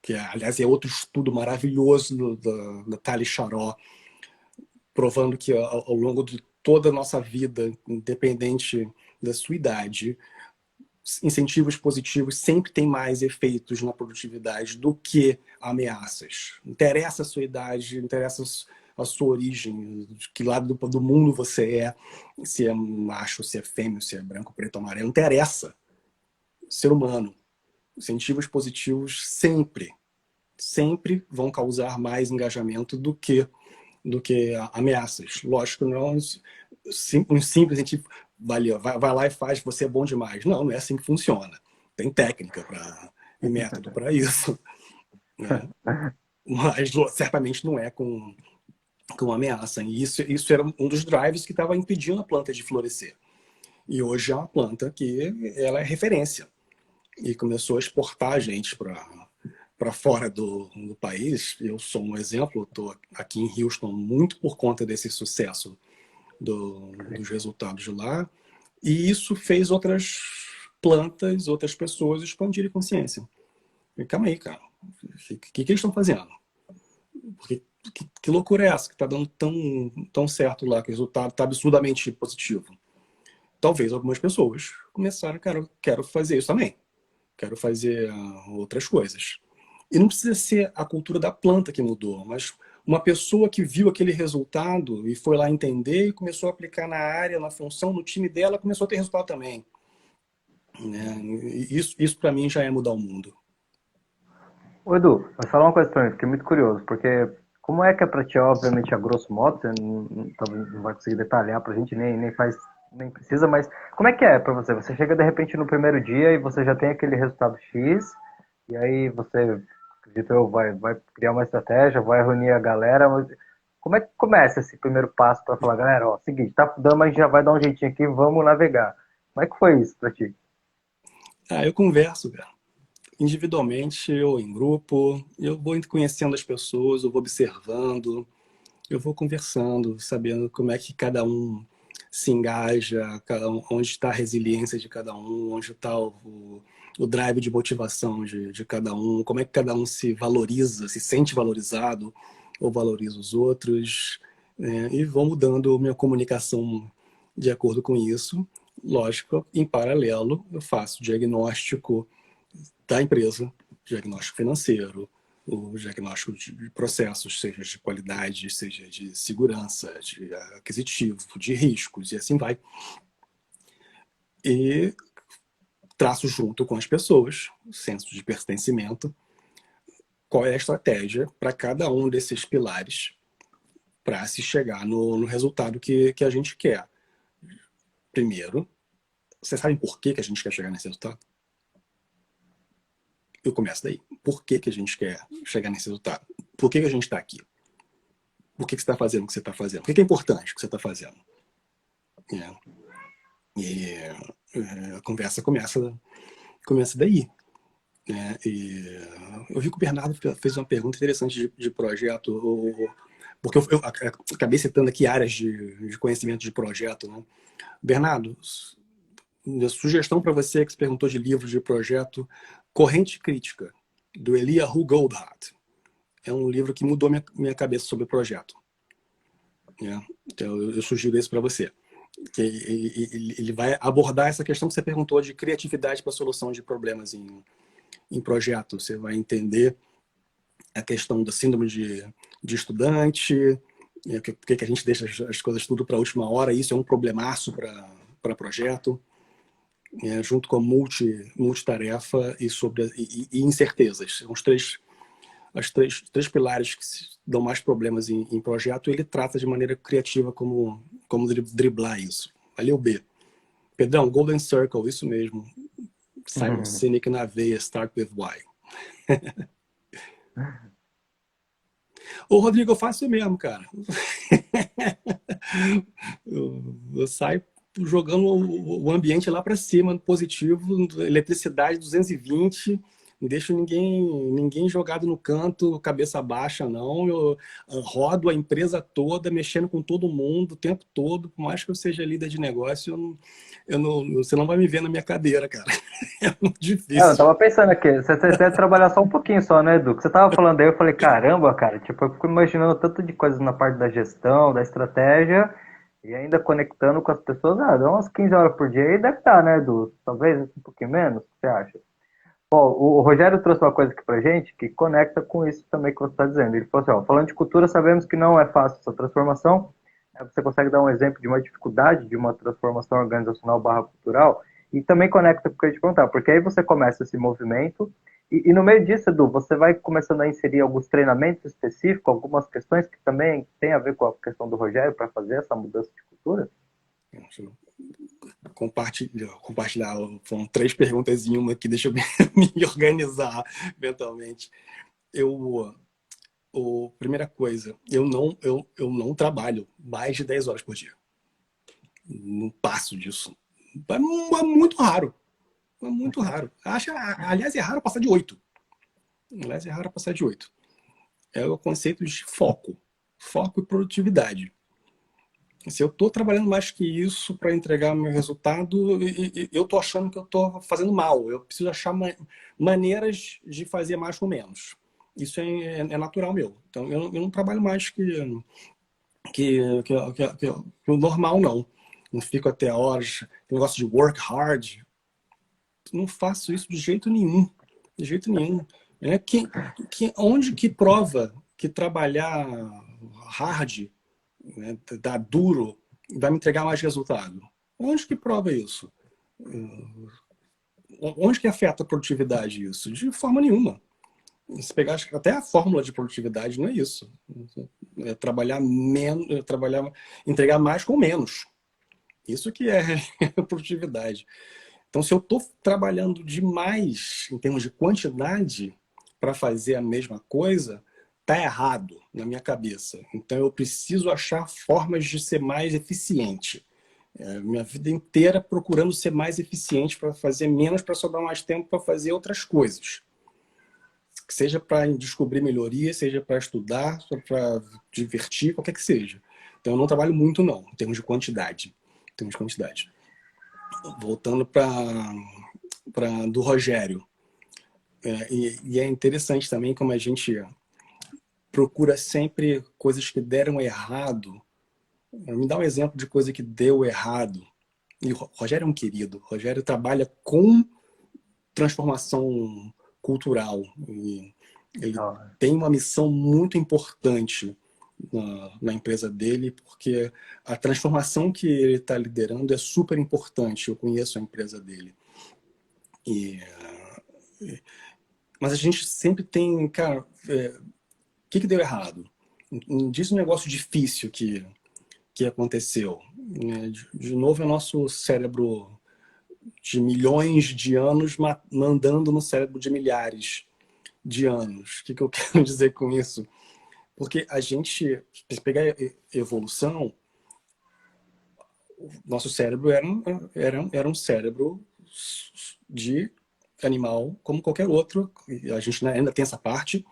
que aliás é outro estudo maravilhoso da Tali Charó, provando que ao longo de toda a nossa vida, independente da sua idade, incentivos positivos sempre têm mais efeitos na produtividade do que ameaças. Não interessa a sua idade, não interessa a sua origem, de que lado do mundo você é, se é macho, se é fêmea, se é branco, preto, amarelo, não interessa. Ser humano. Incentivos positivos sempre vão causar mais engajamento do que ameaças. Lógico, não um simples, a gente vai lá e faz, você é bom demais. Não é assim que funciona. Tem técnica e método para isso. Né? Mas certamente não é com ameaça. E isso era um dos drives que estava impedindo a planta de florescer. E hoje é uma planta que ela é referência. E começou a exportar a gente para fora do país. Eu sou um exemplo, estou aqui em Houston muito por conta desse sucesso dos resultados de lá. E isso fez outras plantas, outras pessoas expandirem consciência. E, calma aí, cara. O que eles estão fazendo? Porque, que loucura é essa que está dando tão certo lá, que o resultado está absurdamente positivo? Talvez algumas pessoas começaram, cara, quero fazer isso também. Quero fazer outras coisas. E não precisa ser a cultura da planta que mudou, mas uma pessoa que viu aquele resultado e foi lá entender e começou a aplicar na área, na função, no time dela, começou a ter resultado também. Né? Isso para mim já é mudar o mundo. Ô Edu, mas fala uma coisa pra mim, fiquei muito curioso, porque como é que é pra ti, obviamente, a grosso modo, você talvez não vai conseguir detalhar pra gente, nem precisa, mas como é que é pra você? Você chega de repente no primeiro dia e você já tem aquele resultado X, e aí você, acredito eu, vai criar uma estratégia, vai reunir a galera, mas como é que começa esse primeiro passo pra falar, galera, ó, seguinte, tá dando, mas a gente já vai dar um jeitinho aqui, vamos navegar. Como é que foi isso pra ti? Eu converso, cara. Individualmente ou em grupo, eu vou conhecendo as pessoas, eu vou observando, eu vou conversando, sabendo como é que cada um se engaja, onde está a resiliência de cada um, onde está o drive de motivação de cada um, como é que cada um se valoriza, se sente valorizado ou valoriza os outros, né? E vou mudando minha comunicação de acordo com isso. Lógico, em paralelo, eu faço diagnóstico da empresa, diagnóstico financeiro, o diagnóstico de processos, seja de qualidade, seja de segurança, de aquisitivo, de riscos, e assim vai. E traço junto com as pessoas, o senso de pertencimento, qual é a estratégia para cada um desses pilares para se chegar no resultado que a gente quer. Primeiro, vocês sabem por que a gente quer chegar nesse resultado? Eu começo daí. Por que a gente quer chegar nesse resultado? Por que a gente está aqui? Por que você está fazendo o que você está fazendo? Por que é importante o que você está fazendo? E a conversa começa daí. E eu vi que o Bernardo fez uma pergunta interessante de projeto, porque eu acabei citando aqui áreas de conhecimento de projeto. Né? Bernardo, minha sugestão para você que se perguntou de livro de projeto, Corrente Crítica, do Eliyahu Goldhardt. É um livro que mudou minha cabeça sobre o projeto. Então, eu sugiro isso para você. Ele vai abordar essa questão que você perguntou de criatividade para a solução de problemas em projeto. Você vai entender a questão da síndrome de estudante, por que a gente deixa as coisas tudo para a última hora. Isso é um problemaço para projeto. Junto com a multitarefa e incertezas. São os três pilares que dão mais problemas em projeto. Ele trata de maneira criativa como driblar isso. Valeu, B. Pedrão, Golden Circle, isso mesmo. Simon Sinek na veia, Start with Why. Ô, Rodrigo, eu faço mesmo, cara. eu saio jogando o ambiente lá para cima, positivo, eletricidade 220, não deixo ninguém jogado no canto, cabeça baixa, não. Eu rodo a empresa toda, mexendo com todo mundo o tempo todo, por mais que eu seja líder de negócio, você não vai me ver na minha cadeira, cara. É muito difícil. Eu tava pensando aqui, você deve trabalhar só um pouquinho só, né, Edu? Que você tava falando aí, eu falei, caramba, cara, tipo, eu fico imaginando tanto de coisas na parte da gestão, da estratégia, e ainda conectando com as pessoas, dá umas 15 horas por dia aí deve estar, né, Edu? Talvez um pouquinho menos, o que você acha? Bom, o Rogério trouxe uma coisa aqui pra gente que conecta com isso também que você está dizendo. Ele falou assim, ó, falando de cultura, sabemos que não é fácil essa transformação. Você consegue dar um exemplo de uma dificuldade de uma transformação organizacional barra cultural? E também conecta com o que eu ia te perguntar, porque aí você começa esse movimento, e no meio disso, Edu, você vai começando a inserir alguns treinamentos específicos, algumas questões que também tem a ver com a questão do Rogério para fazer essa mudança de cultura? Compartilhar. Foram 3 perguntas em uma aqui, deixa eu me organizar mentalmente. Primeira coisa, eu não trabalho mais de 10 horas por dia. Não passo disso. É muito raro. É muito raro. Aliás, é raro passar de 8. Aliás, é raro passar de 8. É o conceito de foco. Foco e produtividade. Se eu estou trabalhando mais que isso para entregar meu resultado, eu estou achando que eu estou fazendo mal. Eu preciso achar maneiras de fazer mais com menos. Isso é natural meu. Então, eu não trabalho mais que o normal, não. Não fico até horas. Tem negócio de work hard. Não faço isso de jeito nenhum. De jeito nenhum. Onde que prova que trabalhar hard, né, dar duro, vai me entregar mais resultado? Onde que prova isso? Onde que afeta a produtividade isso? De forma nenhuma. Se pegar até a fórmula de produtividade, não é isso. É trabalhar menos, entregar mais com menos. Isso que é produtividade. Então, se eu estou trabalhando demais em termos de quantidade para fazer a mesma coisa, tá errado na minha cabeça. Então, eu preciso achar formas de ser mais eficiente. Minha vida inteira procurando ser mais eficiente para fazer menos, para sobrar mais tempo para fazer outras coisas. Seja para descobrir melhoria, seja para estudar, para divertir, qualquer que seja. Então, eu não trabalho muito, não, em termos de quantidade. Em termos de quantidade. Voltando para do Rogério. E é interessante também como a gente procura sempre coisas que deram errado. Me dá um exemplo de coisa que deu errado. E o Rogério é um querido. O Rogério trabalha com transformação cultural. E ele tem uma missão muito importante na empresa dele, porque a transformação que ele está liderando é super importante. Eu conheço a empresa dele. Mas a gente sempre tem, cara, o que deu errado? Diz um negócio difícil que aconteceu. De novo, é o nosso cérebro de milhões de anos mandando no cérebro de milhares de anos. O que eu quero dizer com isso? Porque a gente, se pegar a evolução, nosso cérebro era um cérebro de animal como qualquer outro. A gente ainda tem essa parte,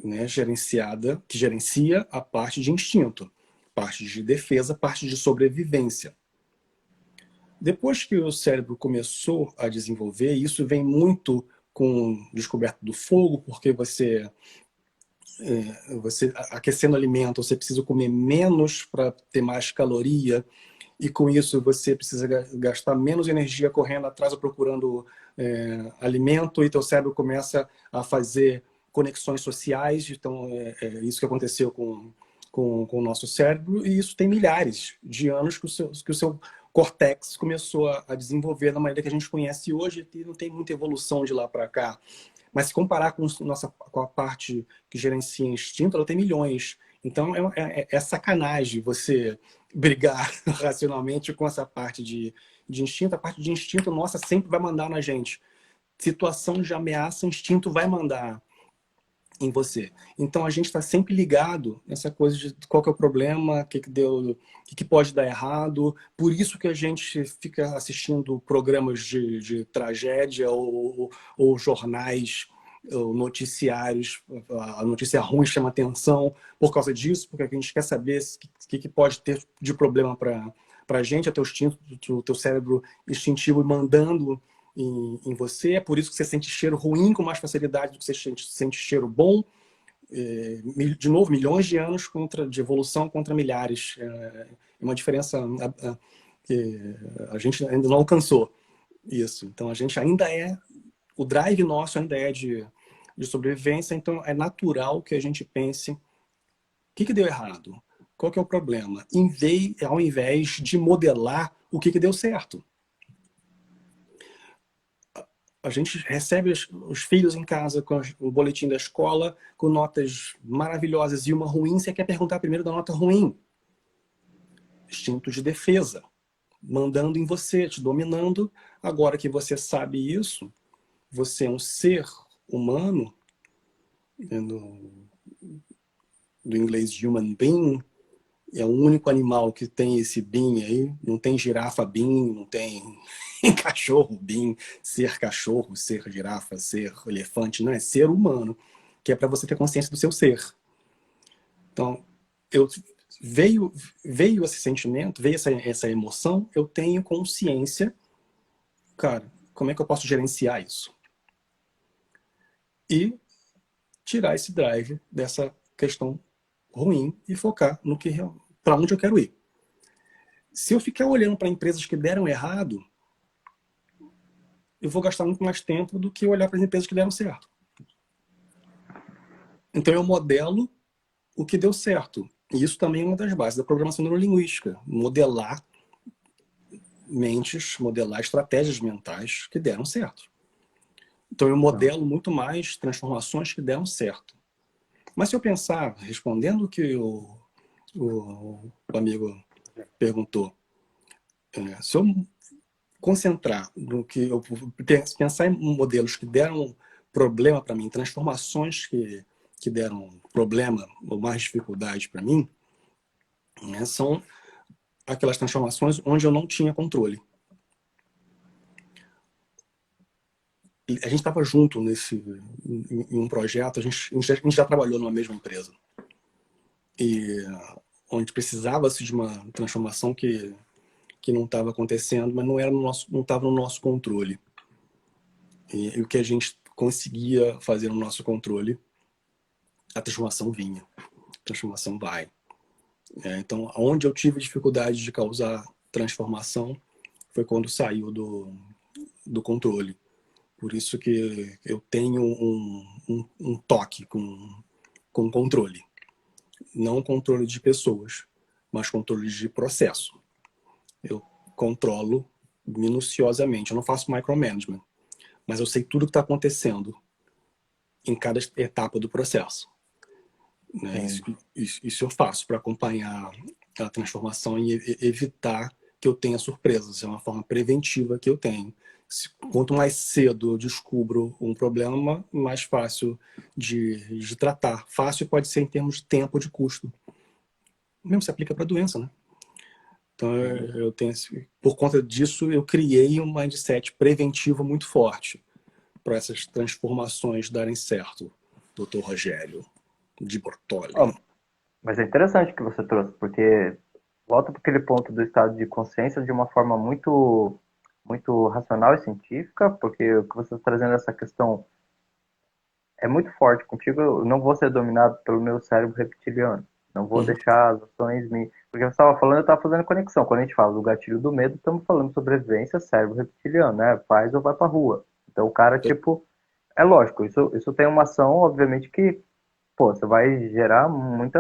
né, gerenciada, que gerencia a parte de instinto, parte de defesa, parte de sobrevivência. Depois que o cérebro começou a desenvolver, isso vem muito com a descoberta do fogo, porque você aquecendo alimento, você precisa comer menos para ter mais caloria, e com isso você precisa gastar menos energia correndo atrás ou procurando alimento, e teu cérebro começa a fazer conexões sociais. Então, isso que aconteceu com o nosso cérebro, e isso tem milhares de anos que o seu córtex começou a desenvolver da maneira que a gente conhece hoje, e não tem muita evolução de lá para cá. Mas se comparar com a parte que gerencia instinto, ela tem milhões. Então é sacanagem você brigar racionalmente com essa parte de instinto. A parte de instinto nossa sempre vai mandar na gente. Situação de ameaça, instinto vai mandar em você. Então a gente está sempre ligado nessa coisa de qual que é o problema, o que pode dar errado. Por isso que a gente fica assistindo programas de tragédia ou jornais, ou noticiários. A notícia ruim chama atenção por causa disso, porque a gente quer saber o que pode ter de problema para a gente, até o instinto, o teu cérebro instintivo mandando em você. É por isso que você sente cheiro ruim com mais facilidade do que você sente cheiro bom. De novo, milhões de anos de evolução contra milhares. É uma diferença que a gente ainda não alcançou isso. Então, a gente ainda o drive nosso ainda é de sobrevivência. Então, é natural que a gente pense: o que deu errado? Qual que é o problema? Ao invés de modelar o que deu certo. A gente recebe os filhos em casa com o boletim da escola, com notas maravilhosas e uma ruim, você quer perguntar primeiro da nota ruim. Instinto de defesa, mandando em você, te dominando. Agora que você sabe isso, você é um ser humano, do inglês human being, é o único animal que tem esse being aí, não tem girafa being, não tem cachorro being, ser cachorro, ser girafa, ser elefante, não é ser humano, que é para você ter consciência do seu ser. Então, eu veio esse sentimento, veio essa emoção, eu tenho consciência, cara, como é que eu posso gerenciar isso? E tirar esse drive dessa questão ruim e focar no que para onde eu quero ir. Se eu ficar olhando para empresas que deram errado, eu vou gastar muito mais tempo do que olhar para as empresas que deram certo. Então eu modelo o que deu certo. E isso também é uma das bases da programação neurolinguística. Modelar mentes, modelar estratégias mentais que deram certo. Então eu modelo muito mais transformações que deram certo. Mas se eu pensar, respondendo o que o amigo perguntou, se eu concentrar no que eu pensar em modelos que deram problema para mim, transformações que deram problema ou mais dificuldade para mim, né, são aquelas transformações onde eu não tinha controle. A gente estava junto em um projeto, a gente já trabalhou numa mesma empresa. E onde precisava-se de uma transformação que não estava acontecendo, mas não estava no nosso controle. E o que a gente conseguia fazer no nosso controle, a transformação vinha. A transformação vai. Então, onde eu tive dificuldade de causar transformação foi quando saiu do controle. Por isso que eu tenho um toque com controle. Não controle de pessoas, mas controle de processo. Eu controlo minuciosamente. Eu não faço micromanagement, mas eu sei tudo o que está acontecendo em cada etapa do processo. Né? Isso eu faço para acompanhar a transformação e evitar que eu tenha surpresas. É uma forma preventiva que eu tenho. Quanto mais cedo eu descubro um problema, mais fácil de tratar. Fácil pode ser em termos de tempo, de custo. Mesmo se aplica para a doença, né? Então, eu tenho, por conta disso, eu criei um mindset preventivo muito forte para essas transformações darem certo, Dr. Rogério de Bortoli. Oh, mas é interessante que você trouxe, porque volta para aquele ponto do estado de consciência de uma forma muito racional e científica, porque o que você está trazendo essa questão é muito forte contigo. Eu não vou ser dominado pelo meu cérebro reptiliano. Não vou deixar as ações me... Porque você estava falando, eu estava fazendo conexão. Quando a gente fala do gatilho do medo, estamos falando de sobrevivência, cérebro reptiliano, né? Faz ou vai pra rua. Então o cara, tipo... É lógico, isso tem uma ação, obviamente, que... Pô, você vai gerar muito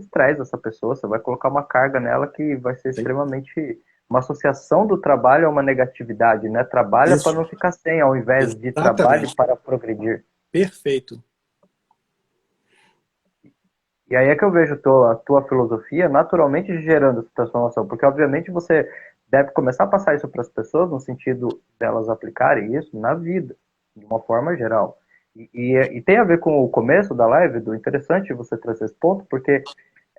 estresse nessa pessoa. Você vai colocar uma carga nela que vai ser extremamente... Uma associação do trabalho a uma negatividade, né? Trabalha para não ficar sem, ao invés de trabalho para progredir. Perfeito. E aí é que eu vejo a tua filosofia naturalmente gerando essa transformação, porque obviamente você deve começar a passar isso para as pessoas no sentido delas aplicarem isso na vida, de uma forma geral. E tem a ver com o começo da live, do interessante você trazer esse ponto, porque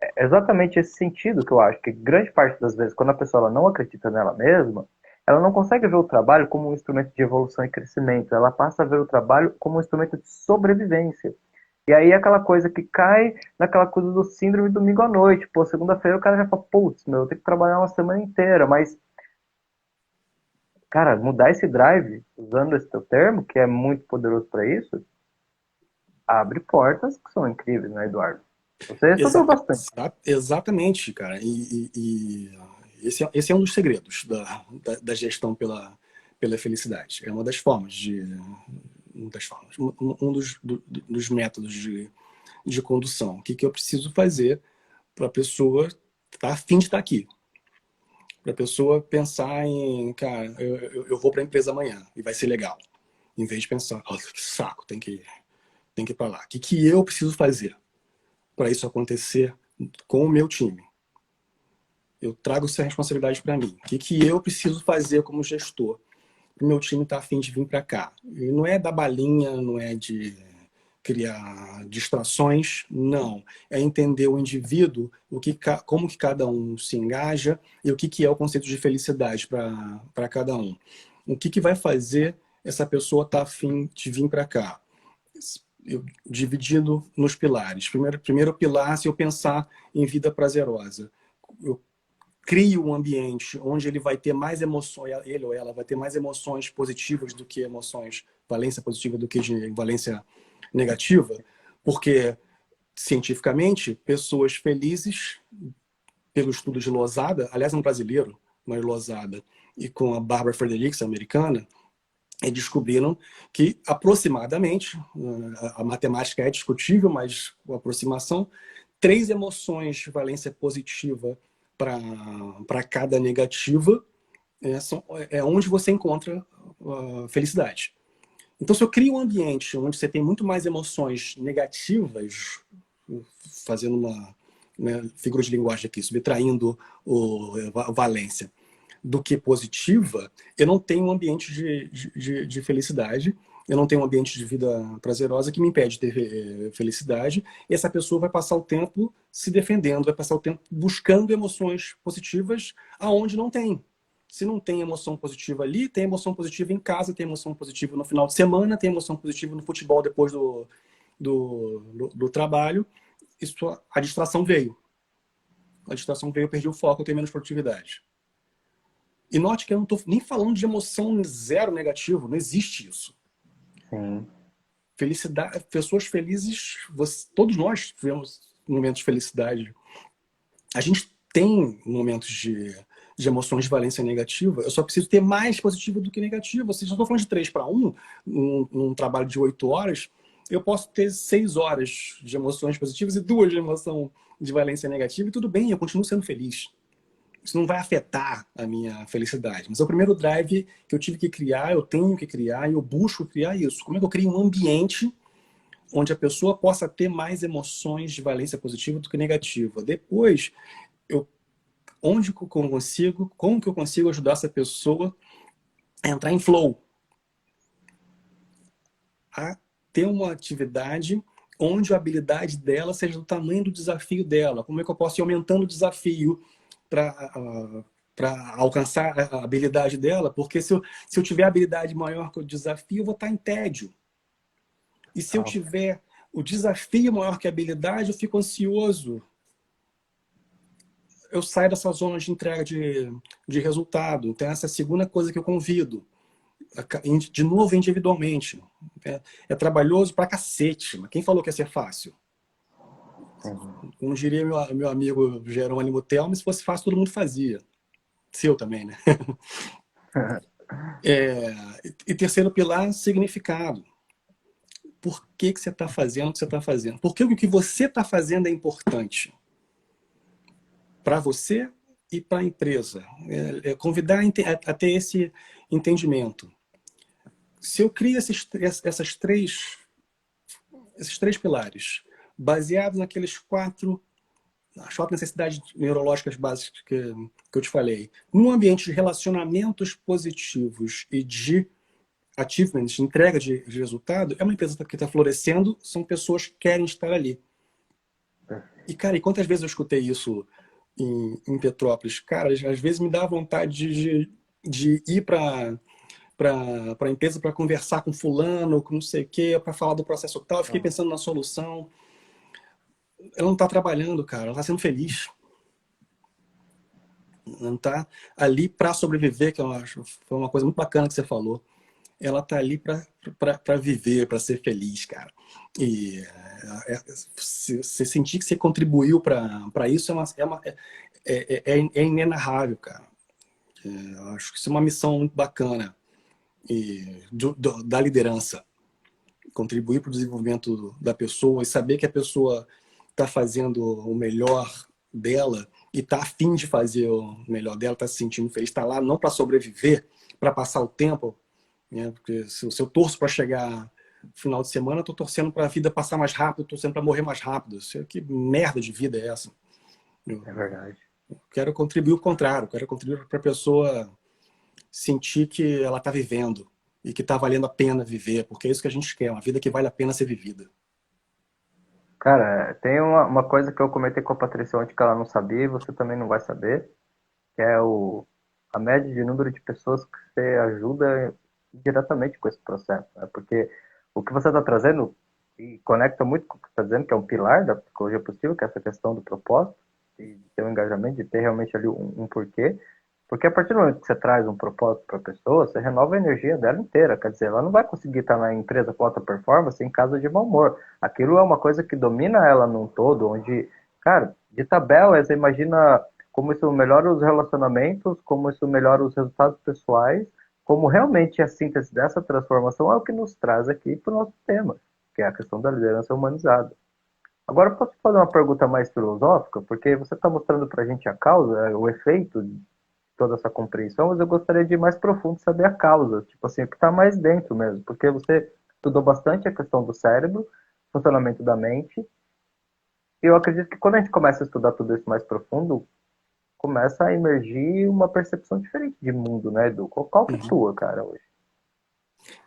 é exatamente esse sentido que eu acho que grande parte das vezes, quando a pessoa ela não acredita nela mesma, ela não consegue ver o trabalho como um instrumento de evolução e crescimento, ela passa a ver o trabalho como um instrumento de sobrevivência. E aí aquela coisa que cai naquela coisa do síndrome domingo à noite. Pô, segunda-feira o cara já fala, putz, meu, eu tenho que trabalhar uma semana inteira. Mas, cara, mudar esse drive, usando esse teu termo, que é muito poderoso para isso, abre portas que são incríveis, né, Eduardo? Você estudou bastante. Exatamente, cara. E esse é um dos segredos da gestão pela felicidade. É uma das formas dos métodos de condução. O que eu preciso fazer para a pessoa estar a fim de estar aqui? Para a pessoa pensar em, cara, eu vou para a empresa amanhã e vai ser legal. Em vez de pensar, oh, que saco, tem que ir para lá. O que eu preciso fazer para isso acontecer com o meu time? Eu trago essa responsabilidade para mim. O que eu preciso fazer como gestor? O meu time está a fim de vir para cá. E não é dar balinha, não é de criar distrações, não. É entender o indivíduo, como que cada um se engaja e o que é o conceito de felicidade para cada um. O que vai fazer essa pessoa estar a fim de vir para cá? Eu, dividindo nos pilares. Primeiro pilar, se eu pensar em vida prazerosa, eu crio um ambiente onde ele vai ter mais emoções, ele ou ela vai ter mais emoções positivas do que emoções, valência positiva do que de valência negativa, porque cientificamente, pessoas felizes, pelo estudo de Losada, aliás, é um brasileiro, mas Losada, e com a Barbara Fredericks, americana, descobriram que aproximadamente, a matemática é discutível, mas a aproximação, 3 emoções de valência positiva para cada negativa é onde você encontra felicidade. Então, se eu crio um ambiente onde você tem muito mais emoções negativas, fazendo uma figura de linguagem aqui, subtraindo a valência, do que positiva, eu não tenho um ambiente de felicidade, eu não tenho um ambiente de vida prazerosa que me impede de ter felicidade, e essa pessoa vai passar o tempo se defendendo, vai passar o tempo buscando emoções positivas aonde não tem. Se não tem emoção positiva ali, tem emoção positiva em casa, tem emoção positiva no final de semana, tem emoção positiva no futebol depois do trabalho. A distração veio. A distração veio, eu perdi o foco, eu tenho menos produtividade. E note que eu não estou nem falando de emoção zero negativo, não existe isso. Sim. Felicidade, pessoas felizes, todos nós tivemos momentos de felicidade. A gente tem momentos de emoções de valência negativa, eu só preciso ter mais positivo do que negativo. Ou seja, eu estou falando de 3 para 1, num trabalho de 8 horas, eu posso ter 6 horas de emoções positivas e 2 de emoção de valência negativa, e tudo bem, eu continuo sendo feliz. Isso não vai afetar a minha felicidade. Mas é o primeiro drive que eu tive que criar, eu tenho que criar, e eu busco criar isso. Como é que eu crio um ambiente onde a pessoa possa ter mais emoções de valência positiva do que negativa? Depois, como que eu consigo ajudar essa pessoa a entrar em flow? A ter uma atividade onde a habilidade dela seja do tamanho do desafio dela. Como é que eu posso ir aumentando o desafio para alcançar a habilidade dela? Porque se eu tiver a habilidade maior que o desafio, eu vou estar em tédio. E se eu tiver o desafio maior que a habilidade, eu fico ansioso. Eu saio dessa zona de entrega de resultado. Então, essa é a segunda coisa que eu convido. De novo, individualmente. É trabalhoso pra cacete. Mas quem falou que ia ser fácil? Como diria meu amigo Jerônimo Telmo, se fosse fácil, todo mundo fazia. Seu também, né? E terceiro pilar, significado. Por que você está fazendo o que você está fazendo? Por que o que você está fazendo é importante? Para você e para a empresa. Convidar a ter esse entendimento. Se eu crio esses três pilares, baseados naqueles 4 necessidades neurológicas básicas que eu te falei, num ambiente de relacionamentos positivos e de achievements, de entrega de resultado, é uma empresa que está florescendo, são pessoas que querem estar ali. E, cara, e quantas vezes eu escutei isso em Petrópolis? Cara, às vezes me dá vontade de ir para a empresa para conversar com fulano, com não sei o quê, para falar do processo tal. Eu fiquei pensando na solução. Ela não está trabalhando, cara. Ela está sendo feliz. Não está ali para sobreviver, que eu acho. Foi uma coisa muito bacana que você falou. Ela está ali para viver, para ser feliz, cara. E você sentir que você contribuiu para isso é inenarrável, cara. Eu acho que isso é uma missão muito bacana da liderança. Contribuir para o desenvolvimento da pessoa e saber que a pessoa está fazendo o melhor dela e tá a fim de fazer o melhor dela, tá se sentindo feliz, tá lá não para sobreviver, para passar o tempo, né? Porque se eu torço para chegar no final de semana, eu tô torcendo para a vida passar mais rápido, torcendo para morrer mais rápido. Que merda de vida é essa? Eu É verdade. quero contribuir o contrário, quero contribuir para a pessoa sentir que ela está vivendo e que está valendo a pena viver, porque é isso que a gente quer, uma vida que vale a pena ser vivida. Cara, tem uma coisa que eu comentei com a Patrícia ontem que ela não sabia e você também não vai saber, que é a média de número de pessoas que você ajuda diretamente com esse processo, né? Porque o que você está trazendo e conecta muito com o que você está dizendo, que é um pilar da psicologia positiva, que é essa questão do propósito, de ter um engajamento, de ter realmente ali um porquê. Porque a partir do momento que você traz um propósito para a pessoa, você renova a energia dela inteira. Quer dizer, ela não vai conseguir estar na empresa com alta performance em caso de mau humor. Aquilo é uma coisa que domina ela num todo, onde, cara, de tabela, você imagina como isso melhora os relacionamentos, como isso melhora os resultados pessoais, como realmente a síntese dessa transformação é o que nos traz aqui para o nosso tema, que é a questão da liderança humanizada. Agora, posso fazer uma pergunta mais filosófica? Porque você está mostrando para a gente a causa, o efeito de toda essa compreensão, mas eu gostaria de ir mais profundo saber a causa, tipo assim, o que está mais dentro mesmo, porque você estudou bastante a questão do cérebro, funcionamento da mente, e eu acredito que quando a gente começa a estudar tudo isso mais profundo, começa a emergir uma percepção diferente de mundo, né, Edu? Qual que é a Uhum. tua, cara, hoje?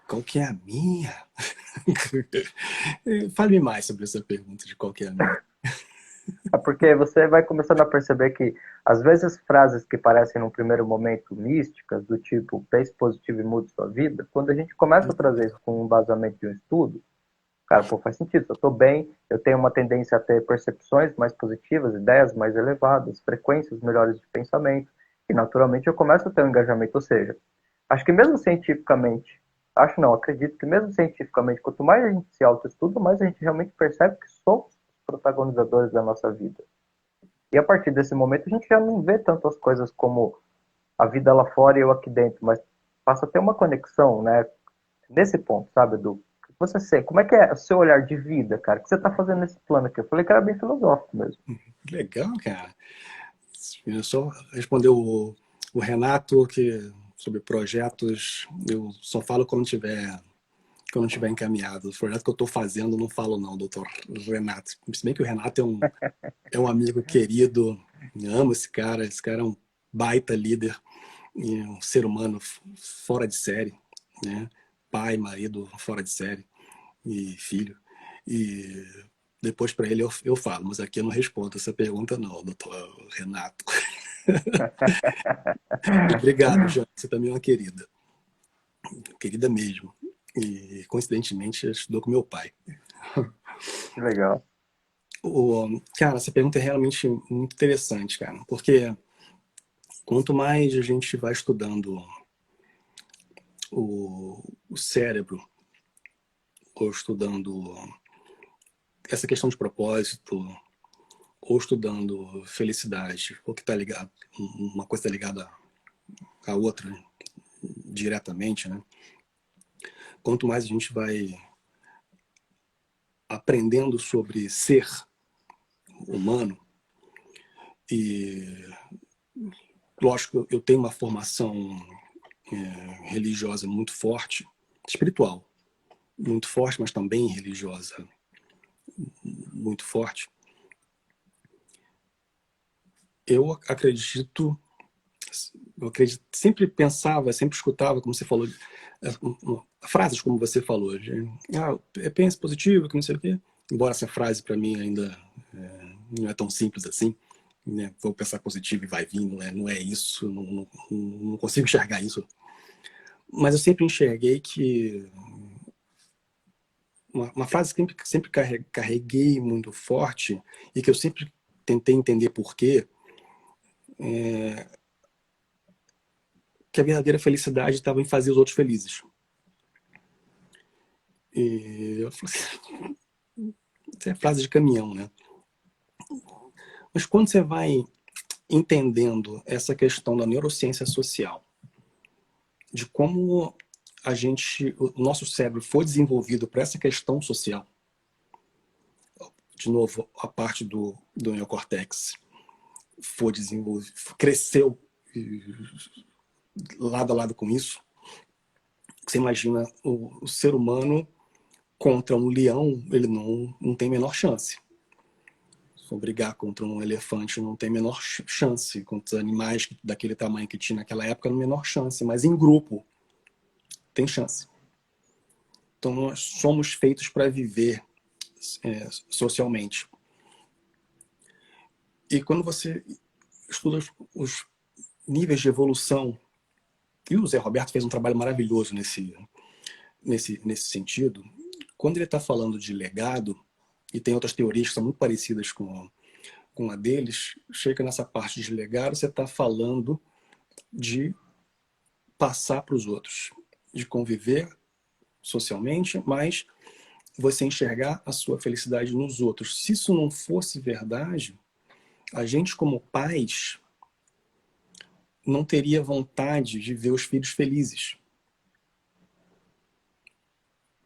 Qual que é a minha? Fale-me mais sobre essa pergunta de qual que é a minha. É porque você vai começando a perceber que, às vezes, frases que parecem, num primeiro momento, místicas, do tipo, pense positivo e mude sua vida, quando a gente começa a trazer isso com um embasamento de um estudo, cara, pô, faz sentido. Se eu estou bem, eu tenho uma tendência a ter percepções mais positivas, ideias mais elevadas, frequências melhores de pensamento, e, naturalmente, eu começo a ter um engajamento. Ou seja, acho que mesmo cientificamente, acho não, acredito que mesmo cientificamente, quanto mais a gente se autoestuda, mais a gente realmente percebe que somos os protagonizadores da nossa vida. E a partir desse momento a gente já não vê tanto as coisas como a vida lá fora e eu aqui dentro, mas passa a ter uma conexão, né? Nesse ponto, sabe, Edu? Você sei, como é que é o seu olhar de vida, cara? O que você está fazendo nesse plano aqui? Eu falei que era bem filosófico mesmo. Legal, cara. Eu só responder o Renato que sobre projetos, eu só falo quando tiver encaminhado. O projeto que eu estou fazendo, não falo não, doutor Renato. Se bem que o Renato é um amigo querido, eu amo esse cara é um baita líder, e um ser humano fora de série, né? Pai, marido fora de série e filho. E depois para ele eu falo, mas aqui eu não respondo essa pergunta não, doutor Renato. E obrigado, João, você também é uma querida mesmo. E coincidentemente estudou com meu pai. Que legal. Cara, essa pergunta é realmente muito interessante, cara, porque quanto mais a gente vai estudando o cérebro, ou estudando essa questão de propósito, ou estudando felicidade, ou que está ligado, uma coisa está ligada à outra diretamente, né? Quanto mais a gente vai aprendendo sobre ser humano, e lógico, eu tenho uma formação religiosa muito forte, espiritual muito forte, mas também religiosa muito forte. Eu acredito, sempre pensava, sempre escutava, como você falou, frases como você falou, pense positivo, que não sei o quê. Embora essa frase para mim ainda não é tão simples assim, né? Vou pensar positivo e vai vir, não é isso, não consigo enxergar isso. Mas eu sempre enxerguei que uma frase que sempre carreguei muito forte e que eu sempre tentei entender por quê, que a verdadeira felicidade estava em fazer os outros felizes. E eu falei assim, isso é frase de caminhão, né? Mas quando você vai entendendo essa questão da neurociência social, de como o nosso cérebro foi desenvolvido para essa questão social, de novo, a parte do neocórtex, for desenvolvido, cresceu lado a lado com isso, você imagina o ser humano contra um leão, ele não tem a menor chance. Se for brigar contra um elefante, não tem a menor chance. Contra animais daquele tamanho que tinha naquela época, não tem a menor chance. Mas em grupo, tem chance. Então, nós somos feitos para viver socialmente. E quando você estuda os níveis de evolução, e o Zé Roberto fez um trabalho maravilhoso nesse sentido, quando ele está falando de legado, e tem outras teorias que são muito parecidas com a deles, chega nessa parte de legado, você está falando de passar para os outros, de conviver socialmente, mas você enxergar a sua felicidade nos outros. Se isso não fosse verdade, a gente como pais não teria vontade de ver os filhos felizes.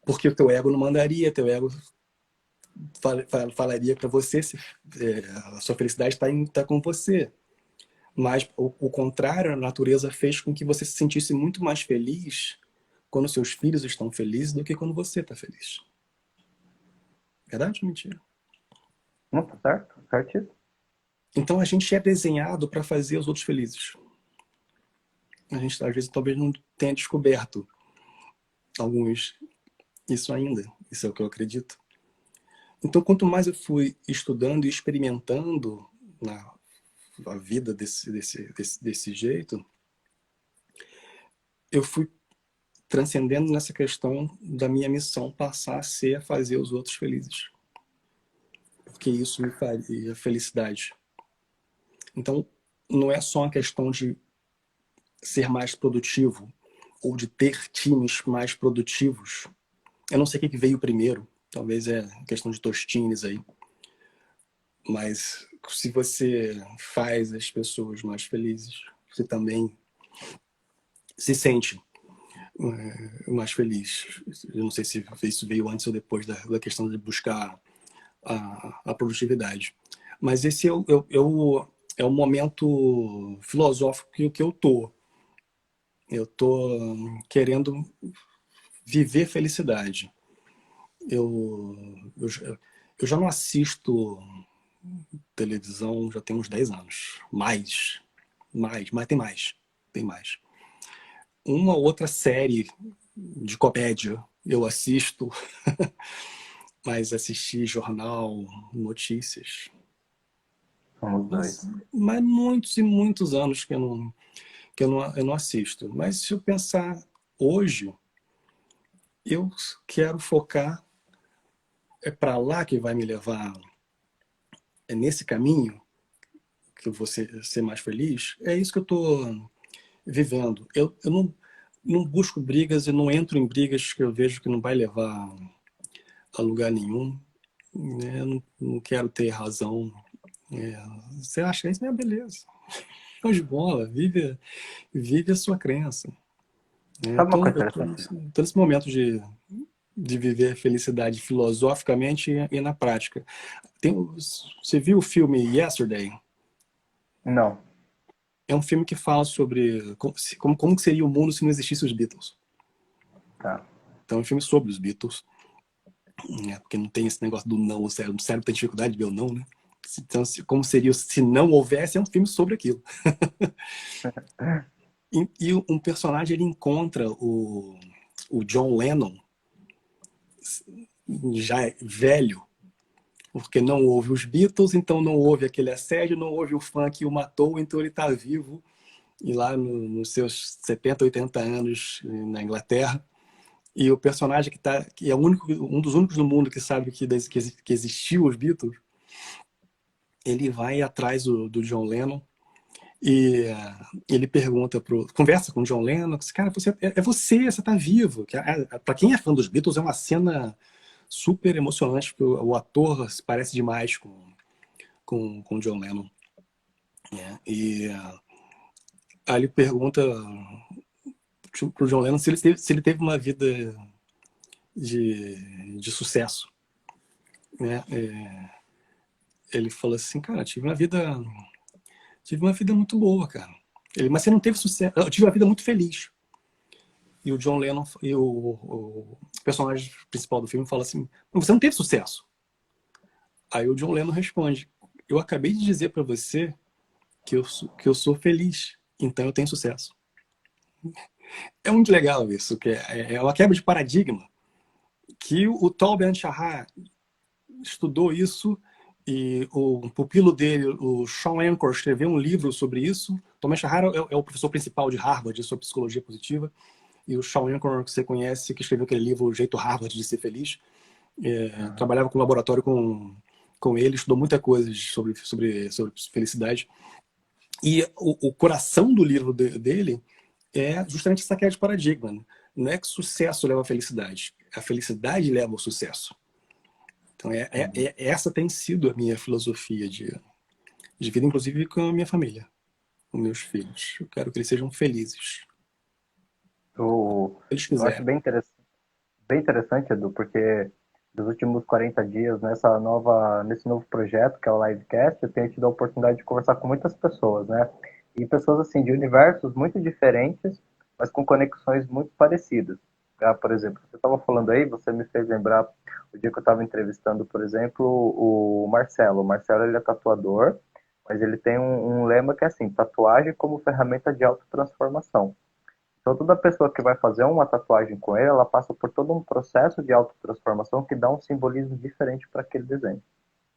Porque o teu ego não mandaria, teu ego falaria para você a sua felicidade está com você. Mas o contrário, a natureza fez com que você se sentisse muito mais feliz quando seus filhos estão felizes do que quando você está feliz. Verdade ou mentira? Não, tá certo, certíssimo. Então a gente é desenhado para fazer os outros felizes. A gente às vezes talvez não tenha descoberto alguns isso ainda. Isso é o que eu acredito. Então quanto mais eu fui estudando e experimentando a vida desse jeito, eu fui transcendendo nessa questão da minha missão passar a ser a fazer os outros felizes. Porque isso me faria felicidade. Então, não é só uma questão de ser mais produtivo ou de ter times mais produtivos. Eu não sei o que veio primeiro. Talvez é questão de Tostines aí. Mas se você faz as pessoas mais felizes, você também se sente mais feliz. Eu não sei se isso veio antes ou depois da questão de buscar a produtividade. Mas esse é o momento filosófico que eu tô. Eu tô querendo viver felicidade. Eu já não assisto televisão já tem uns 10 anos. Mas tem mais. Tem mais. Uma outra série de comédia eu assisto, mas assistir jornal, notícias. Somos dois. Mas muitos e muitos anos que eu não assisto. Mas se eu pensar hoje, eu quero focar, é para lá que vai me levar, é nesse caminho que eu vou ser mais feliz. É isso que eu estou vivendo. Eu não busco brigas e não entro em brigas que eu vejo que não vai levar a lugar nenhum. Né? Eu não quero ter razão. Você acha isso? É beleza. Show de bola. Vive a sua crença. Sabe uma Então, coisa eu estou interessante? nesse momento de viver a felicidade filosoficamente e na prática. Você viu o filme Yesterday? Não. É um filme que fala sobre como seria o mundo se não existissem os Beatles. Tá. Então é um filme sobre os Beatles, né? Porque não tem esse negócio do não, o cérebro tem dificuldade de ver o não, né? Então, como seria se não houvesse, é um filme sobre aquilo. E um personagem, ele encontra o John Lennon, já velho, porque não houve os Beatles, então não houve aquele assédio, não houve o fã que o matou, então ele está vivo, e lá nos seus 70, 80 anos na Inglaterra. E o personagem que é um dos únicos no mundo que sabe que existiu os Beatles, ele vai atrás do John Lennon e ele conversa com o John Lennon, cara, você tá vivo. Para quem é fã dos Beatles, é uma cena super emocionante, porque o ator se parece demais com o John Lennon. E aí ele pergunta pro John Lennon se ele teve uma vida de sucesso. Né? Ele falou assim, cara, tive uma vida tive uma vida muito boa, cara. Mas você não teve sucesso. Eu tive uma vida muito feliz. E o John Lennon, e o personagem principal do filme fala assim, você não teve sucesso. Aí o John Lennon responde, eu acabei de dizer para você que eu sou feliz, então eu tenho sucesso. É muito legal isso, que é uma quebra de paradigma, que o Tal Ben-Shahar estudou isso, e o pupilo dele, o Sean Anker, escreveu um livro sobre isso. Tal Ben-Shahar é o professor principal de Harvard sobre psicologia positiva, e o Sean Anker, que você conhece, que escreveu aquele livro O Jeito Harvard de Ser Feliz, trabalhava com laboratório com ele, estudou muita coisa sobre felicidade. E o coração do livro dele é justamente essa quebra de paradigma. Né? Não é que sucesso leva à felicidade, a felicidade leva ao sucesso. Então, essa tem sido a minha filosofia de vida, inclusive com a minha família, com meus filhos. Eu quero que eles sejam felizes. Eu, Se eles eu acho quiserem. bem interessante, Edu, porque nos últimos 40 dias, nesse novo projeto, que é o Livecast, eu tenho tido a oportunidade de conversar com muitas pessoas, né? E pessoas, assim, de universos muito diferentes, mas com conexões muito parecidas. Por exemplo, você estava falando aí, você me fez lembrar o dia que eu estava entrevistando, por exemplo, o Marcelo. O Marcelo, ele é tatuador, mas ele tem um lema que é assim, tatuagem como ferramenta de autotransformação. Então, toda pessoa que vai fazer uma tatuagem com ele, ela passa por todo um processo de autotransformação que dá um simbolismo diferente para aquele desenho.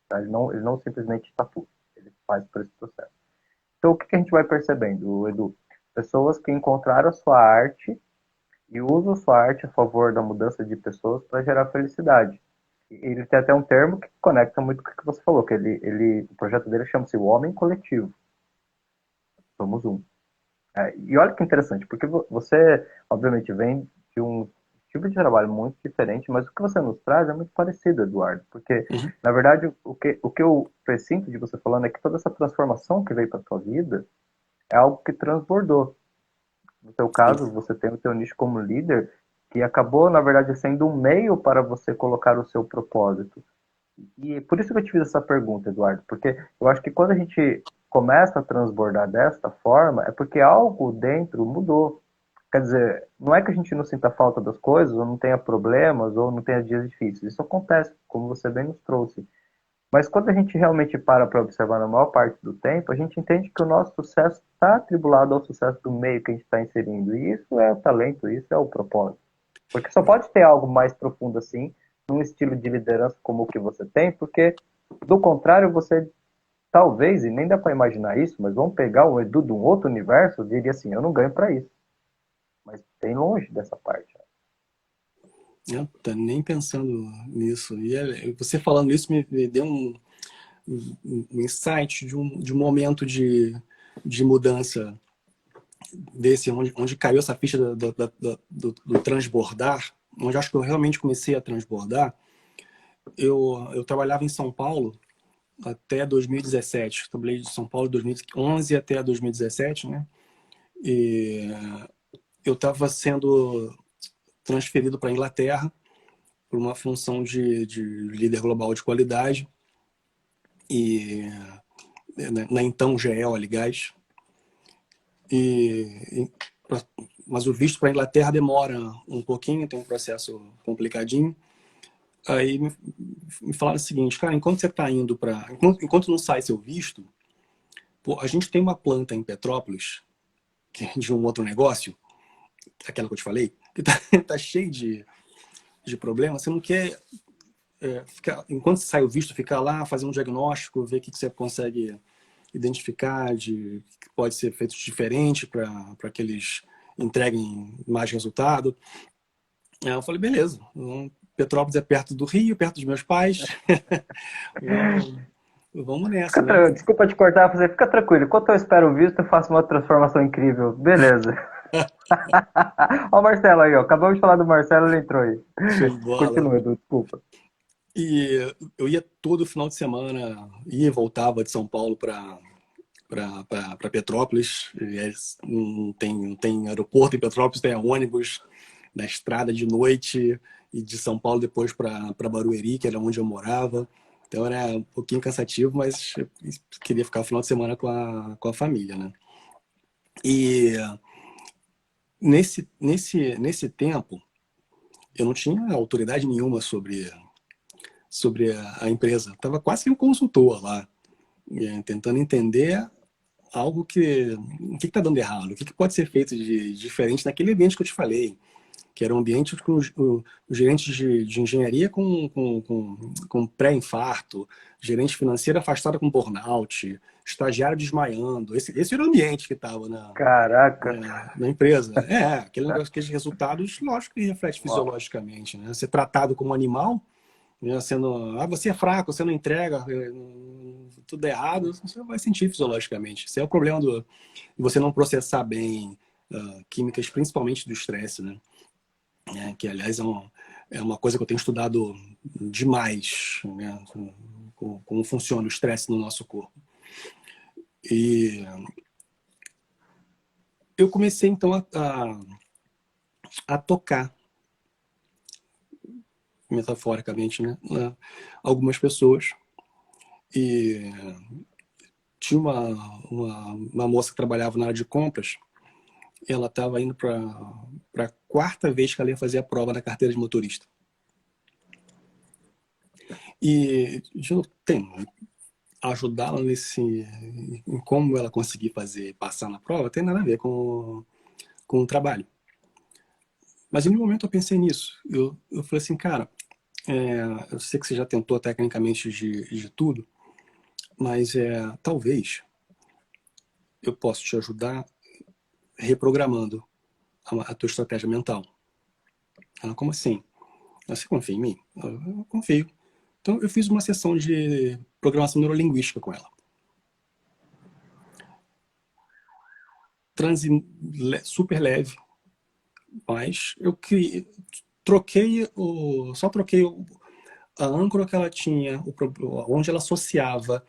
Tá? Ele não simplesmente tatua, ele faz por esse processo. Então, o que a gente vai percebendo, Edu? Pessoas que encontraram a sua arte e usam a sua arte a favor da mudança de pessoas para gerar felicidade. Ele tem até um termo que conecta muito com o que você falou, que o projeto dele chama-se o Homem Coletivo. Somos um. E olha que interessante, porque você, obviamente, vem de um tipo de trabalho muito diferente, mas o que você nos traz é muito parecido, Eduardo, porque, na verdade, o que eu presinto de você falando é que toda essa transformação que veio para a sua vida é algo que transbordou. No seu caso, você tem o seu nicho como líder, que acabou, na verdade, sendo um meio para você colocar o seu propósito. E por isso que eu te fiz essa pergunta, Eduardo, porque eu acho que quando a gente começa a transbordar desta forma, é porque algo dentro mudou. Quer dizer, não é que a gente não sinta falta das coisas, ou não tenha problemas, ou não tenha dias difíceis. Isso acontece, como você bem nos trouxe. Mas quando a gente realmente para observar na maior parte do tempo, a gente entende que o nosso sucesso está atribulado ao sucesso do meio que a gente está inserindo. E isso é o talento, isso é o propósito. Porque só pode ter algo mais profundo assim, num estilo de liderança como o que você tem, porque do contrário, você talvez, e nem dá para imaginar isso, mas vamos pegar o Edu de um outro universo, eu diria assim, eu não ganho para isso. Mas bem longe dessa parte. Tá nem pensando nisso. E você falando isso me deu um insight de um momento de mudança desse, onde caiu essa ficha do transbordar, onde acho que eu realmente comecei a transbordar. Eu trabalhava em São Paulo até 2017. Trabalhei de São Paulo de 2011 até 2017, né? E eu estava sendo transferido para a Inglaterra por uma função de líder global de qualidade e na então GE Óleo e Gás. Mas o visto para a Inglaterra demora um pouquinho, tem um processo complicadinho. Aí me falaram o seguinte, cara, enquanto você está indo para... Enquanto não sai seu visto, pô, a gente tem uma planta em Petrópolis, que é de um outro negócio, aquela que eu te falei, que tá cheio de problemas. Você não quer enquanto você sai o visto, ficar lá, fazer um diagnóstico, ver o que você consegue identificar que pode ser feito diferente para que eles entreguem mais resultado. Aí eu falei, beleza, Petrópolis é perto do Rio, perto dos meus pais. Vamos nessa, né? Desculpa te cortar, fica tranquilo. Enquanto eu espero o visto, eu faço uma transformação incrível. Beleza. Ó o Marcelo aí, ó. Acabamos de falar do Marcelo, ele entrou aí. Show de bola. Continua, Edu, desculpa. E eu ia todo final de semana, ia e voltava de São Paulo para Petrópolis. Não tem aeroporto em Petrópolis, tem ônibus na estrada de noite, e de São Paulo depois para Barueri, que era onde eu morava. Então era um pouquinho cansativo, mas eu queria ficar o final de semana com a família, né? E nesse tempo, eu não tinha autoridade nenhuma sobre a empresa. Estava quase que um consultor lá, tentando entender algo o que está dando errado, o que pode ser feito de diferente naquele ambiente que eu te falei, que era um ambiente com os gerentes de engenharia com pré-infarto, gerente financeiro afastado com burnout, estagiário desmaiando. Esse era o ambiente que estava Caraca. na empresa. Aquele negócio, aqueles resultados, lógico que reflete Uau. fisiologicamente, né? Ser tratado como animal, né? Você é fraco, você não entrega, tudo errado, você vai sentir fisiologicamente. Esse é o problema de você não processar bem químicas, principalmente do estresse, né? Que, aliás, é uma coisa que eu tenho estudado demais, né? Como funciona o estresse no nosso corpo. E eu comecei, então, a tocar, metaforicamente, né? Algumas pessoas. E tinha uma moça que trabalhava na área de compras. Ela estava indo para a quarta vez que ela ia fazer a prova da carteira de motorista. E eu tenho ajudá-la em como ela conseguir passar na prova, tem nada a ver com o trabalho. Mas em nenhum momento eu pensei nisso. Eu falei assim, cara, eu sei que você já tentou tecnicamente de tudo, mas talvez eu possa te ajudar reprogramando a tua estratégia mental. Ela, como assim? Você confia em mim? Eu confio. Então eu fiz uma sessão de programação neurolinguística com ela. Super leve, mas eu só troquei a âncora que ela tinha, onde ela associava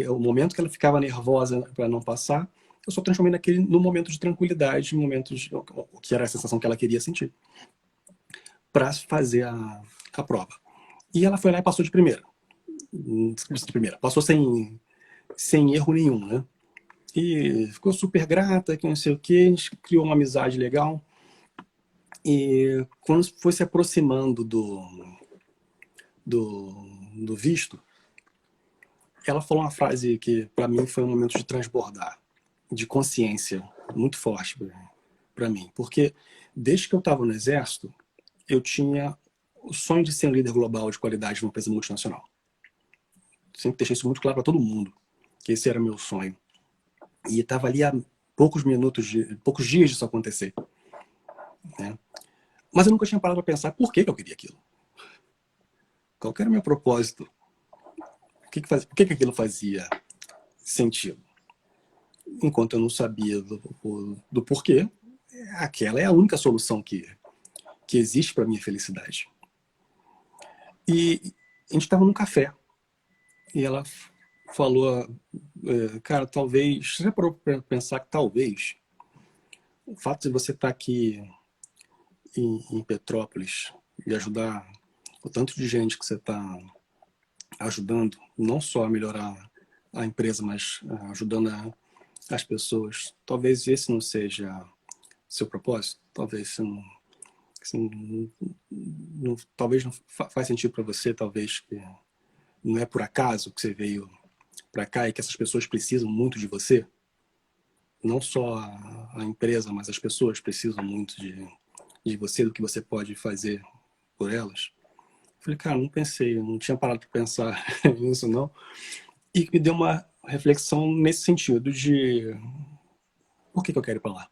o momento que ela ficava nervosa para não passar, eu só transformei no momento de tranquilidade, que era a sensação que ela queria sentir, para fazer a prova. E ela foi lá e passou de primeira. Passou sem erro nenhum, né? E ficou super grata, que não sei o que, a gente criou uma amizade legal. E quando foi se aproximando do visto, ela falou uma frase que para mim foi um momento de transbordar, de consciência muito forte para mim. Porque desde que eu estava no Exército, eu tinha o sonho de ser um líder global de qualidade numa empresa multinacional. Sempre deixei isso muito claro para todo mundo, que esse era meu sonho. E estava ali há poucos dias disso acontecer, né? Mas eu nunca tinha parado para pensar por que eu queria aquilo. Qual era o meu propósito? Por que aquilo fazia sentido? Enquanto eu não sabia do porquê, aquela é a única solução que existe para minha felicidade. E a gente estava num café e ela falou, cara, talvez, você já parou para pensar que talvez o fato de você estar aqui em Petrópolis e ajudar o tanto de gente que você está ajudando, não só a melhorar a empresa, mas ajudando as pessoas, talvez esse não seja seu propósito, talvez talvez não faz sentido para você, talvez que não é por acaso que você veio para cá e que essas pessoas precisam muito de você. Não só a empresa, mas as pessoas precisam muito de você, do que você pode fazer por elas. Falei, cara, não pensei, não tinha parado de pensar nisso não. E me deu uma reflexão nesse sentido de por que eu quero ir para lá?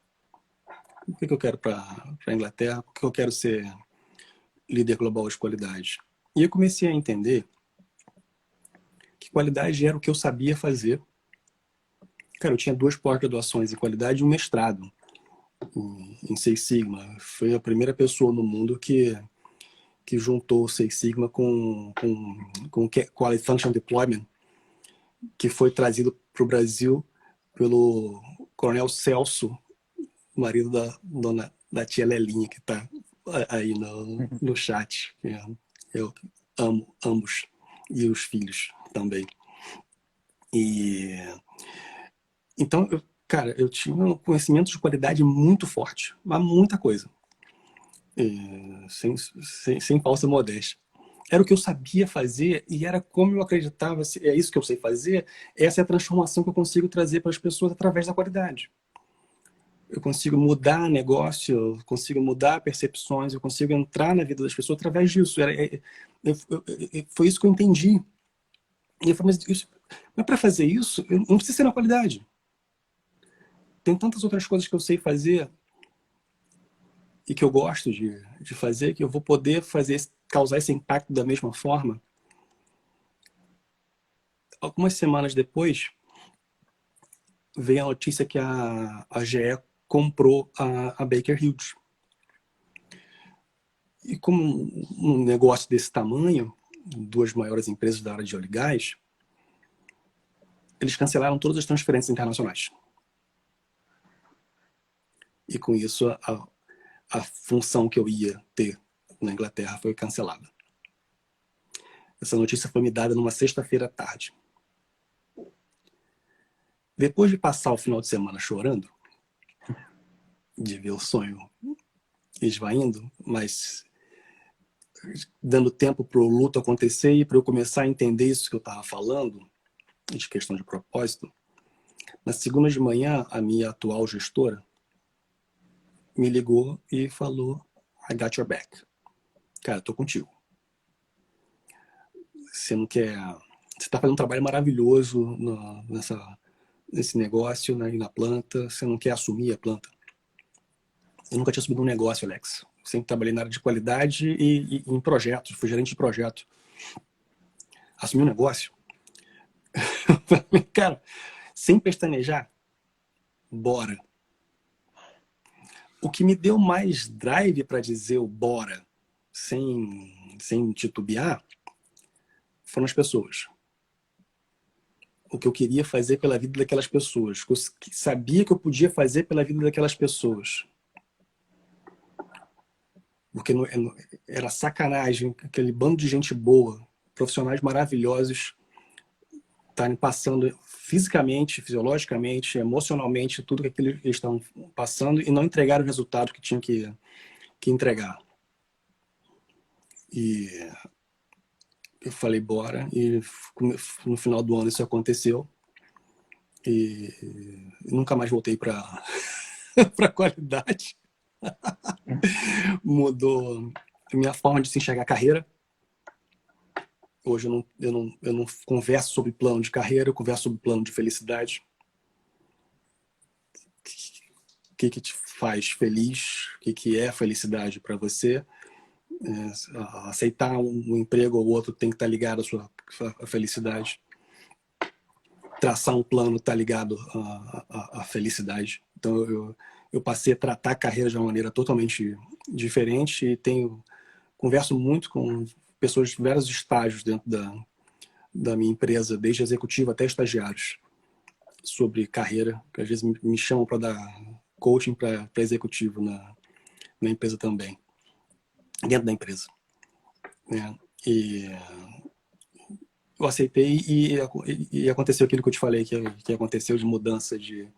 Por que eu quero para a Inglaterra? Por que eu quero ser líder global de qualidade? E eu comecei a entender que qualidade era o que eu sabia fazer. Cara, eu tinha 2 pós-graduações em qualidade e um mestrado em Six Sigma. Foi a primeira pessoa no mundo que juntou o Six Sigma com Quality Function Deployment, que foi trazido para o Brasil pelo Coronel Celso, marido da tia Lelinha, que está aí no chat. Eu amo ambos e os filhos. também. E então, cara, eu tinha um conhecimento de qualidade muito forte, mas muita coisa. Sem falsa modéstia. Era o que eu sabia fazer e era como eu acreditava, é isso que eu sei fazer, essa é a transformação que eu consigo trazer para as pessoas através da qualidade. Eu consigo mudar negócio, eu consigo mudar percepções, eu consigo entrar na vida das pessoas através disso. Foi isso que eu entendi. E eu falei, mas para fazer isso, eu não precisa ser na qualidade. Tem tantas outras coisas que eu sei fazer e que eu gosto de fazer, que eu vou poder causar esse impacto da mesma forma. Algumas semanas depois, veio a notícia que a GE comprou a Baker Hughes. E como um negócio desse tamanho, duas maiores empresas da área de óleo e gás, eles cancelaram todas as transferências internacionais. E com isso, a função que eu ia ter na Inglaterra foi cancelada. Essa notícia foi me dada numa sexta-feira à tarde. Depois de passar o final de semana chorando, de ver o sonho esvaindo, mas dando tempo para o luto acontecer e para eu começar a entender isso que eu estava falando, de questão de propósito, na segunda de manhã, a minha atual gestora me ligou e falou: I got your back. Cara, eu tô contigo. Você não quer... Você está fazendo um trabalho maravilhoso nesse negócio, né, na planta. Você não quer assumir a planta. Eu nunca tinha assumido um negócio, Alex. Eu sempre trabalhei na área de qualidade e em projetos. Fui gerente de projeto. Assumi um negócio. Cara, sem pestanejar, bora. O que me deu mais drive para dizer o bora, sem titubear, foram as pessoas. O que eu queria fazer pela vida daquelas pessoas. O que eu sabia que eu podia fazer pela vida daquelas pessoas. Porque era sacanagem, aquele bando de gente boa, profissionais maravilhosos, estarem passando fisicamente, fisiologicamente, emocionalmente, tudo que eles estão passando e não entregaram o resultado que tinham que entregar. E eu falei, bora, e no final do ano isso aconteceu. E nunca mais voltei para a qualidade. Mudou a minha forma de se enxergar a carreira. Hoje eu não converso sobre plano de carreira, eu converso sobre plano de felicidade. O que te faz feliz? O que é felicidade para você? Aceitar um emprego ou outro tem que estar ligado à sua felicidade. Traçar um plano está ligado à felicidade. Então eu passei a tratar a carreira de uma maneira totalmente diferente e converso muito com pessoas de vários estágios dentro da minha empresa, desde executivo até estagiários, sobre carreira, que às vezes me chamam para dar coaching para executivo na empresa também, dentro da empresa. Né? E eu aceitei e aconteceu aquilo que eu te falei, que aconteceu de mudança de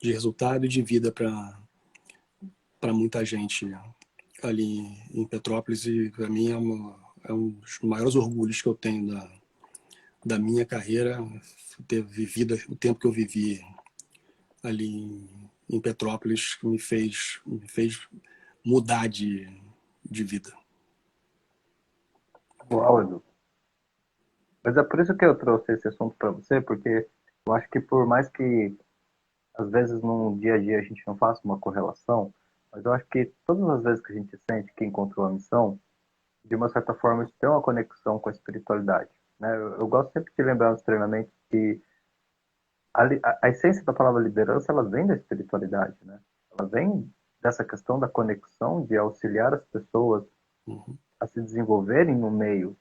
resultado e de vida para muita gente ali em Petrópolis, e para mim é um dos maiores orgulhos que eu tenho da minha carreira, ter vivido o tempo que eu vivi ali em Petrópolis, que me fez mudar de vida. Uau, Edu. Mas é por isso que eu trouxe esse assunto para você, porque eu acho que por mais que às vezes no dia a dia a gente não faça uma correlação, mas eu acho que todas as vezes que a gente sente que encontrou a missão, de uma certa forma isso tem uma conexão com a espiritualidade. Né? Eu gosto sempre de lembrar nos treinamentos que a essência da palavra liderança ela vem da espiritualidade, né? Ela vem dessa questão da conexão, de auxiliar as pessoas a se desenvolverem no meio.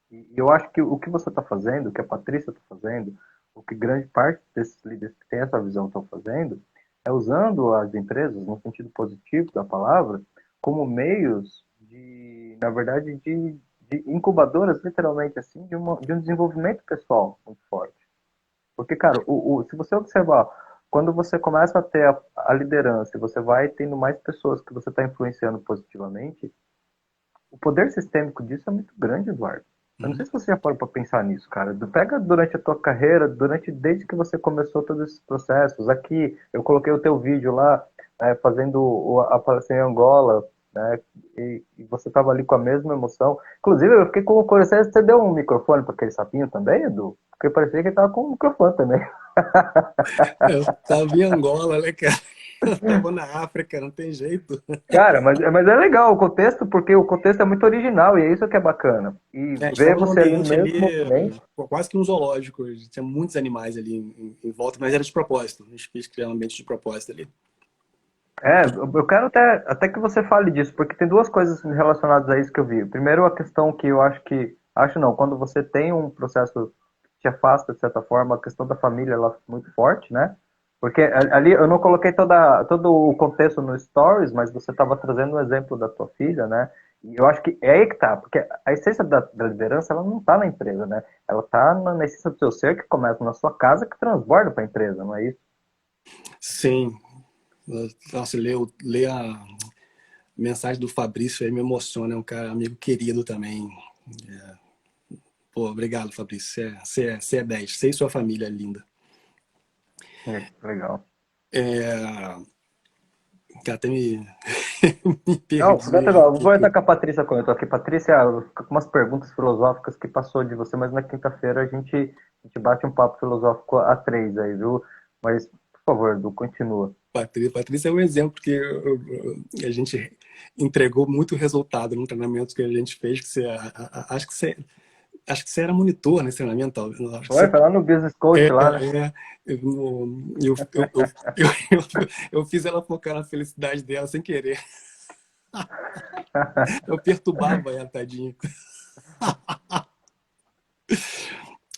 E eu acho que o que você está fazendo, o que a Patrícia está fazendo, o que grande parte desses líderes que têm essa visão estão fazendo, é usando as empresas, no sentido positivo da palavra, como meios de, na verdade, de de incubadoras, literalmente, assim, de um desenvolvimento pessoal muito forte. Porque, cara, se você observar, quando você começa a ter a liderança e você vai tendo mais pessoas que você está influenciando positivamente, o poder sistêmico disso é muito grande, Eduardo. Eu não Uhum. sei se você já parou para pensar nisso, cara. Pega durante a tua carreira, desde que você começou todos esses processos. Aqui, eu coloquei o teu vídeo lá, fazendo a palestra em Angola, né? E você estava ali com a mesma emoção. Inclusive, eu fiquei com curiosidade, você deu um microfone para aquele sapinho também, Edu? Porque parecia que ele estava com um microfone também. Eu tava em Angola, né, cara? Eu tava na África, não tem jeito. Cara, mas é legal o contexto, porque o contexto é muito original e é isso que é bacana. E É, a gente ver estava num você ali no ambiente mesmo ali, movimento. quase que um zoológico. Tinha muitos animais ali em volta, mas era de propósito. A gente quis criar um ambiente de propósito ali. Eu quero até que você fale disso, porque tem duas coisas relacionadas a isso que eu vi. Primeiro, a questão que eu acho que. Acho não, quando você tem um processo que te afasta, de certa forma, a questão da família ela é muito forte, né? Porque ali eu não coloquei todo o contexto no Stories, mas você estava trazendo um exemplo da tua filha, né? E eu acho que é aí que tá, porque a essência da liderança ela não está na empresa, né? Ela está na essência do seu ser que começa na sua casa que transborda para a empresa, não é isso? Sim. Nossa, ler a mensagem do Fabrício aí me emociona. É um cara, amigo querido também. Pô, obrigado, Fabrício. Você é 10. Você e sua família é linda. Legal. É, que até me Não, perdi legal. aqui. Vou entrar com a Patrícia quando eu tô aqui. Patrícia, umas perguntas filosóficas que passou de você, mas na quinta-feira a gente bate um papo filosófico a três aí, viu? Mas, por favor, Edu, continua. Patrícia é um exemplo que a gente entregou muito resultado no treinamento que a gente fez. Que acho que você era monitor nesse treinamento, talvez. Acho que Foi, você, foi lá no Business Coach lá, né? eu fiz ela focar na felicidade dela sem querer. Eu perturbava ela, tadinha.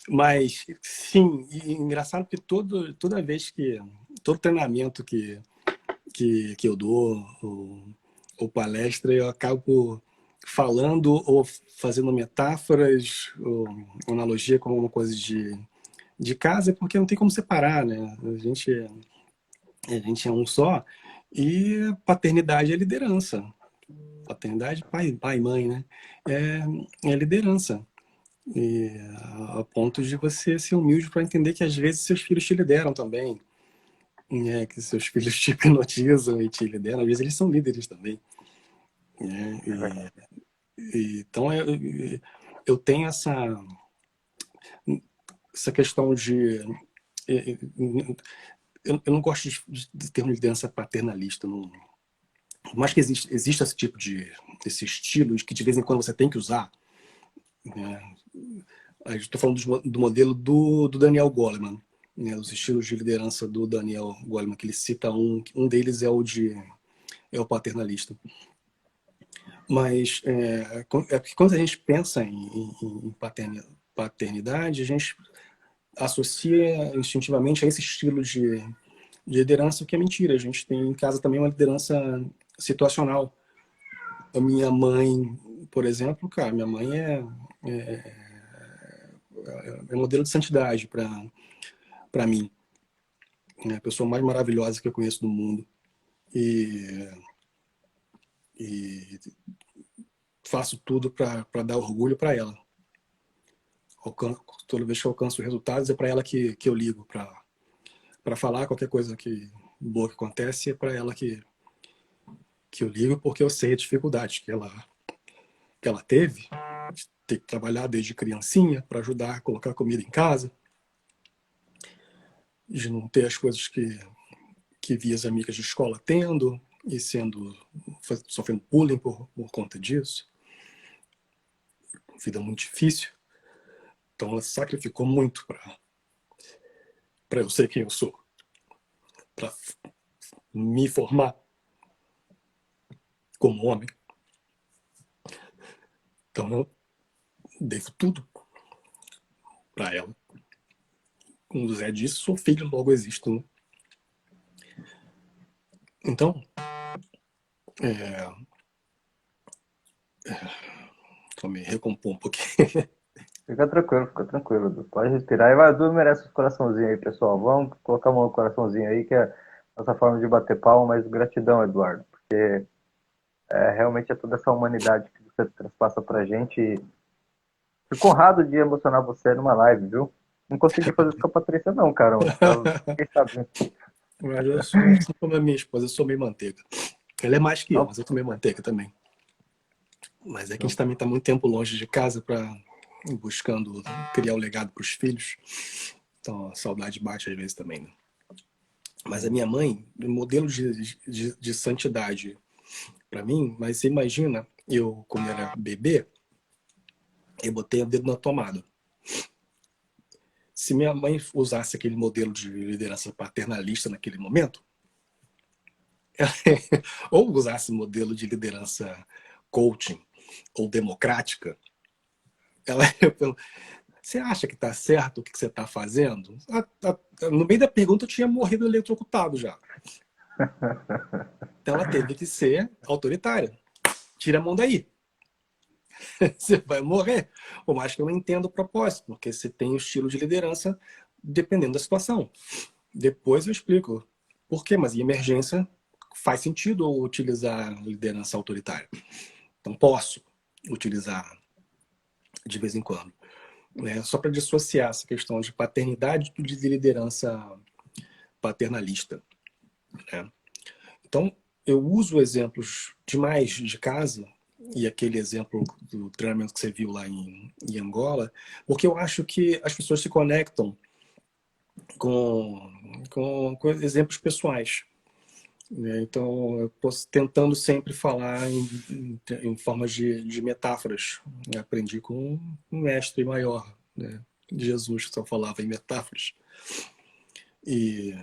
Mas, sim, e engraçado que toda vez todo treinamento que eu dou, ou palestra, eu acabo falando ou fazendo metáforas, ou analogia com alguma coisa de casa, porque não tem como separar, né? A gente é um só, e paternidade é liderança. Paternidade, pai e mãe, né? É liderança. E, a ponto de você ser humilde para entender que às vezes seus filhos te lideram também, né? Que seus filhos te hipnotizam e te lideram, às vezes eles são líderes também, né? É verdade. Então eu tenho essa questão de eu não gosto de ter uma liderança paternalista, não. Por mais que exista esse tipo esse estilo que de vez em quando você tem que usar, né? Estou falando do modelo do Daniel Goleman, né? Os estilos de liderança do Daniel Goleman, que ele cita um deles é o paternalista. Mas porque quando a gente pensa em paternidade, a gente associa instintivamente a esse estilo de liderança, que é mentira. A gente tem em casa também uma liderança situacional. A minha mãe, por exemplo, cara, minha mãe é modelo de santidade para mim. É a pessoa mais maravilhosa que eu conheço do mundo. E, e faço tudo para dar orgulho para ela. Toda vez que eu alcanço resultados, é para ela que eu ligo. Para falar qualquer coisa boa que acontece, é para ela que eu ligo, porque eu sei a dificuldade que ela teve de ter que trabalhar desde criancinha para ajudar a colocar comida em casa, de não ter as coisas que via as amigas de escola tendo e sofrendo bullying por conta disso. Vida muito difícil. Então ela sacrificou muito para eu ser quem eu sou, para me formar como homem. Então eu devo tudo para ela. Como o Zé disse, sou filho, logo existo. Né? Então, Vou me recompor um pouquinho. Fica tranquilo, Edu. Pode respirar. E vai, Edu merece os coraçãozinhos aí, pessoal. Vamos colocar um coraçãozinho aí, que é a nossa forma de bater palma, mas gratidão, Eduardo, porque realmente é toda essa humanidade que você transpassa pra gente. Fico honrado de emocionar você numa live, viu? Não consegui fazer isso com a Patrícia, não, cara. Quem sabe? Mas eu sou assim como a minha esposa, eu sou meio manteiga. Ela é mais que eu, Não, mas eu sou meio manteiga também. Mas é que a não. gente também está muito tempo longe de casa para buscando criar o legado para os filhos. Então a saudade bate às vezes também, né? Mas a minha mãe, modelo de santidade para mim, mas você imagina, eu quando era bebê, eu botei o dedo na tomada. Se minha mãe usasse aquele modelo de liderança paternalista naquele momento, ou usasse modelo de liderança coaching ou democrática, ela você acha que está certo o que você está fazendo? No meio da pergunta eu tinha morrido eletrocutado já. Então ela teve que ser autoritária. Tira a mão daí. Você vai morrer. Por mais que eu não entenda o propósito, porque você tem o estilo de liderança dependendo da situação. Depois eu explico por quê, mas em emergência faz sentido eu utilizar liderança autoritária. Então posso utilizar de vez em quando. Né? Só para dissociar essa questão de paternidade de liderança paternalista. Né? Então, eu uso exemplos demais de casa, e aquele exemplo do treinamento que você viu lá em Angola, porque eu acho que as pessoas se conectam com exemplos pessoais. Né? Então, eu estou tentando sempre falar em formas de metáforas. Eu aprendi com um mestre maior, né? Jesus, que só falava em metáforas. E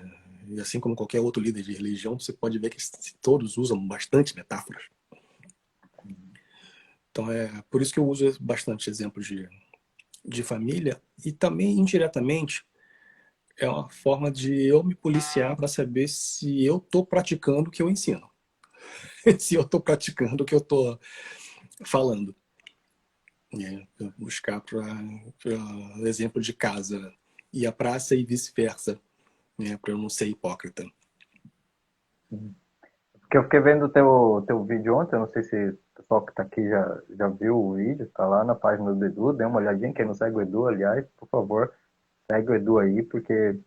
assim como qualquer outro líder de religião, você pode ver que todos usam bastante metáforas. Então, é por isso que eu uso bastante exemplos de família e também, indiretamente, é uma forma de eu me policiar para saber se eu estou praticando o que eu ensino. Se eu estou praticando o que eu estou falando. Buscar para exemplo de casa e a praça e vice-versa, né, para eu não ser hipócrita. Porque eu fiquei vendo o teu vídeo ontem, eu não sei se o pessoal que tá aqui já viu o vídeo, tá lá na página do Edu, dê uma olhadinha, quem não segue o Edu, aliás, por favor, segue o Edu aí, porque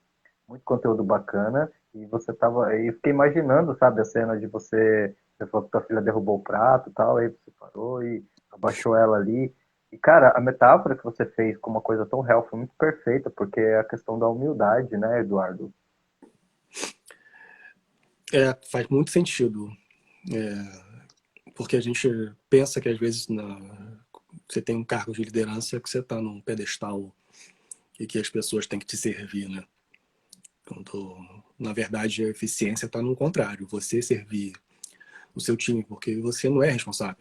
muito conteúdo bacana, e você tava, e fiquei imaginando, sabe, a cena de você falou que tua filha derrubou o prato e tal, aí você parou e abaixou ela ali, e cara, a metáfora que você fez com uma coisa tão real foi muito perfeita, porque é a questão da humildade, né, Eduardo? Faz muito sentido. Porque a gente pensa que às vezes você tem um cargo de liderança que você está num pedestal e que as pessoas têm que te servir, né? Quando, na verdade, a eficiência está no contrário. Você servir o seu time, porque você não é responsável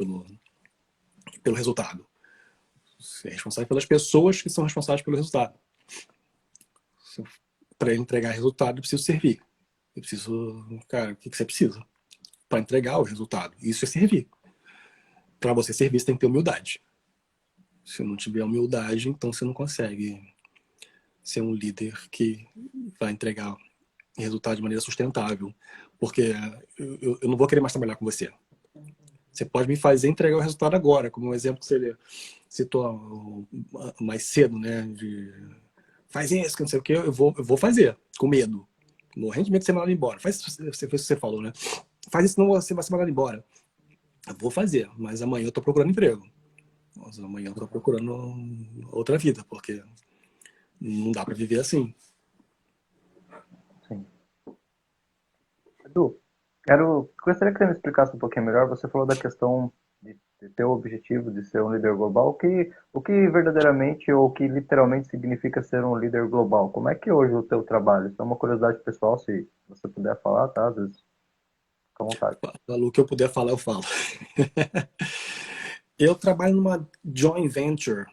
pelo resultado. Você é responsável pelas pessoas que são responsáveis pelo resultado. Para entregar resultado, eu preciso servir. Eu preciso... Cara, o que você precisa? Para entregar o resultado. Isso é servir. Para você servir, você tem que ter humildade. Se não tiver humildade, então você não consegue ser um líder que vai entregar resultado de maneira sustentável. Porque eu não vou querer mais trabalhar com você. Você pode me fazer entregar o resultado agora, como um exemplo que você citou mais cedo, né? Faz isso, que não sei o que, eu vou fazer, com medo. Morrendo de medo de ser mandado embora. Faz isso que você falou, né? Faz isso, senão você vai ser mandado embora. Eu vou fazer, mas amanhã eu tô procurando emprego. Mas amanhã eu tô procurando outra vida, porque não dá para viver assim. Sim. Edu, gostaria que você me explicasse um pouquinho melhor. Você falou da questão de ter o objetivo de ser um líder global. O que verdadeiramente ou o que literalmente significa ser um líder global? Como é que é hoje o teu trabalho? Isso é uma curiosidade pessoal, se você puder falar, tá? Às vezes, fica à vontade. O que eu puder falar, eu falo. Eu trabalho numa joint venture,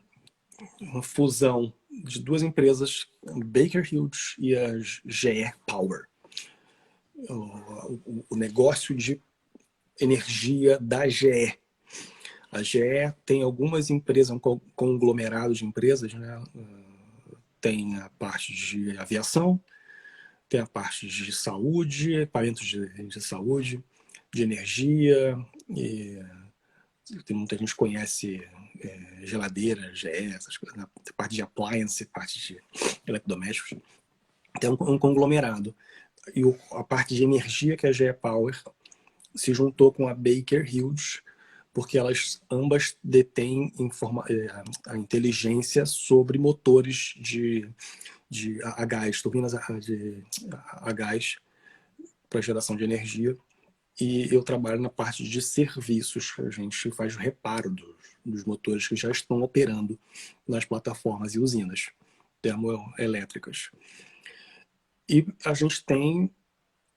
uma fusão de duas empresas, a Baker Hughes e a GE Power. O negócio de energia da GE. A GE tem algumas empresas, um conglomerado de empresas, né? Tem a parte de aviação, tem a parte de saúde, equipamentos de saúde, de energia, e tem muita gente que conhece geladeira, GE, essas coisas, né? Parte de appliance, parte de eletrodomésticos. Tem um conglomerado. E a parte de energia, que é a GE Power, se juntou com a Baker Hughes, porque elas ambas detêm a inteligência sobre motores a gás, turbinas a gás para geração de energia. E eu trabalho na parte de serviços. A gente faz o reparo dos motores que já estão operando nas plataformas e usinas termoelétricas. E a gente tem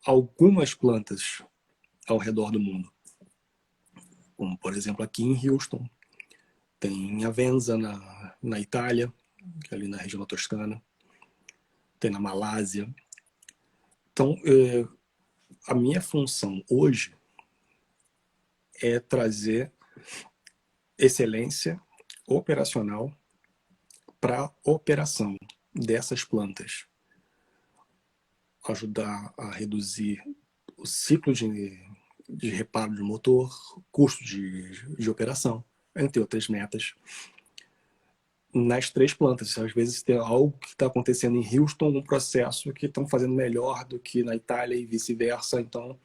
algumas plantas ao redor do mundo. Como, por exemplo, aqui em Houston. Tem em Avenza, na Itália, que é ali na região da Toscana. Tem na Malásia. Então, a minha função hoje é trazer excelência operacional para a operação dessas plantas. Ajudar a reduzir o ciclo de reparo de motor, custo de operação, entre outras metas, nas 3 plantas. Às vezes tem algo que está acontecendo em Houston, um processo que estão fazendo melhor do que na Itália e vice-versa. Então,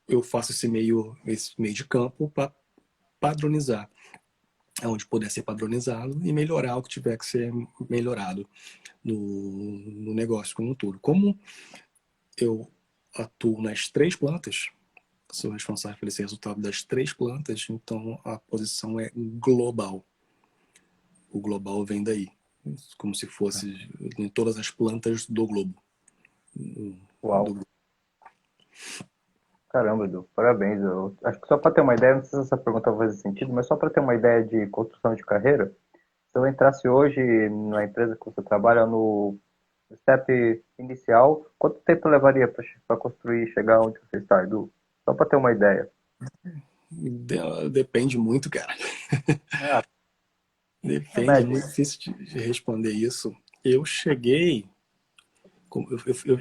eu faço esse meio de campo para padronizar onde puder ser padronizado e melhorar o que tiver que ser melhorado no negócio como um todo. Como eu atuo nas 3 plantas, sou responsável por esse resultado das 3 plantas, então a posição é global. O global vem daí, como se fosse em todas as plantas do globo. Uau. Caramba, Edu, parabéns. Eu acho que só para ter uma ideia, não sei se essa pergunta vai fazer sentido, mas só para ter uma ideia de construção de carreira, se eu entrasse hoje na empresa que você trabalha no step inicial, quanto tempo levaria para construir e chegar onde você está, Edu? Só para ter uma ideia. Depende muito, cara. Ah, Depende, é muito difícil de responder isso. Eu cheguei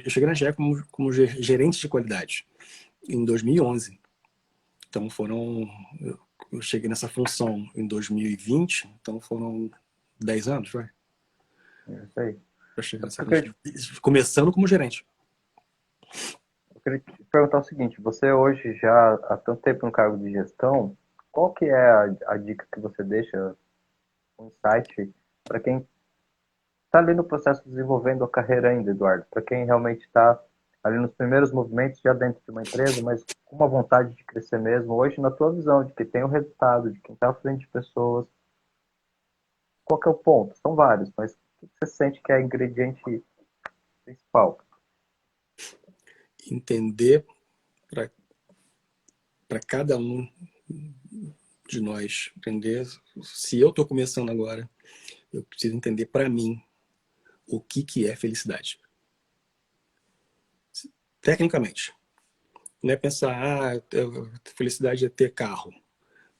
cheguei na GE como gerente de qualidade em 2011. Então eu cheguei nessa função em 2020, então foram 10 anos, vai? é isso aí. Eu cheguei nessa função, começando como gerente. Eu queria te perguntar o seguinte, você hoje já há tanto tempo no cargo de gestão, qual que é a dica que você deixa, um insight, para quem está ali no processo de desenvolvendo a carreira ainda, Eduardo? Para quem realmente está ali nos primeiros movimentos, já dentro de uma empresa, mas com uma vontade de crescer mesmo, hoje na tua visão, de que tem o resultado, de quem está à frente de pessoas, qual que é o ponto? São vários, mas o que você sente que é o ingrediente principal? Entender para cada um de nós, entender se eu estou começando agora, eu preciso entender para mim o que é felicidade. Tecnicamente. Não é pensar, felicidade é ter carro,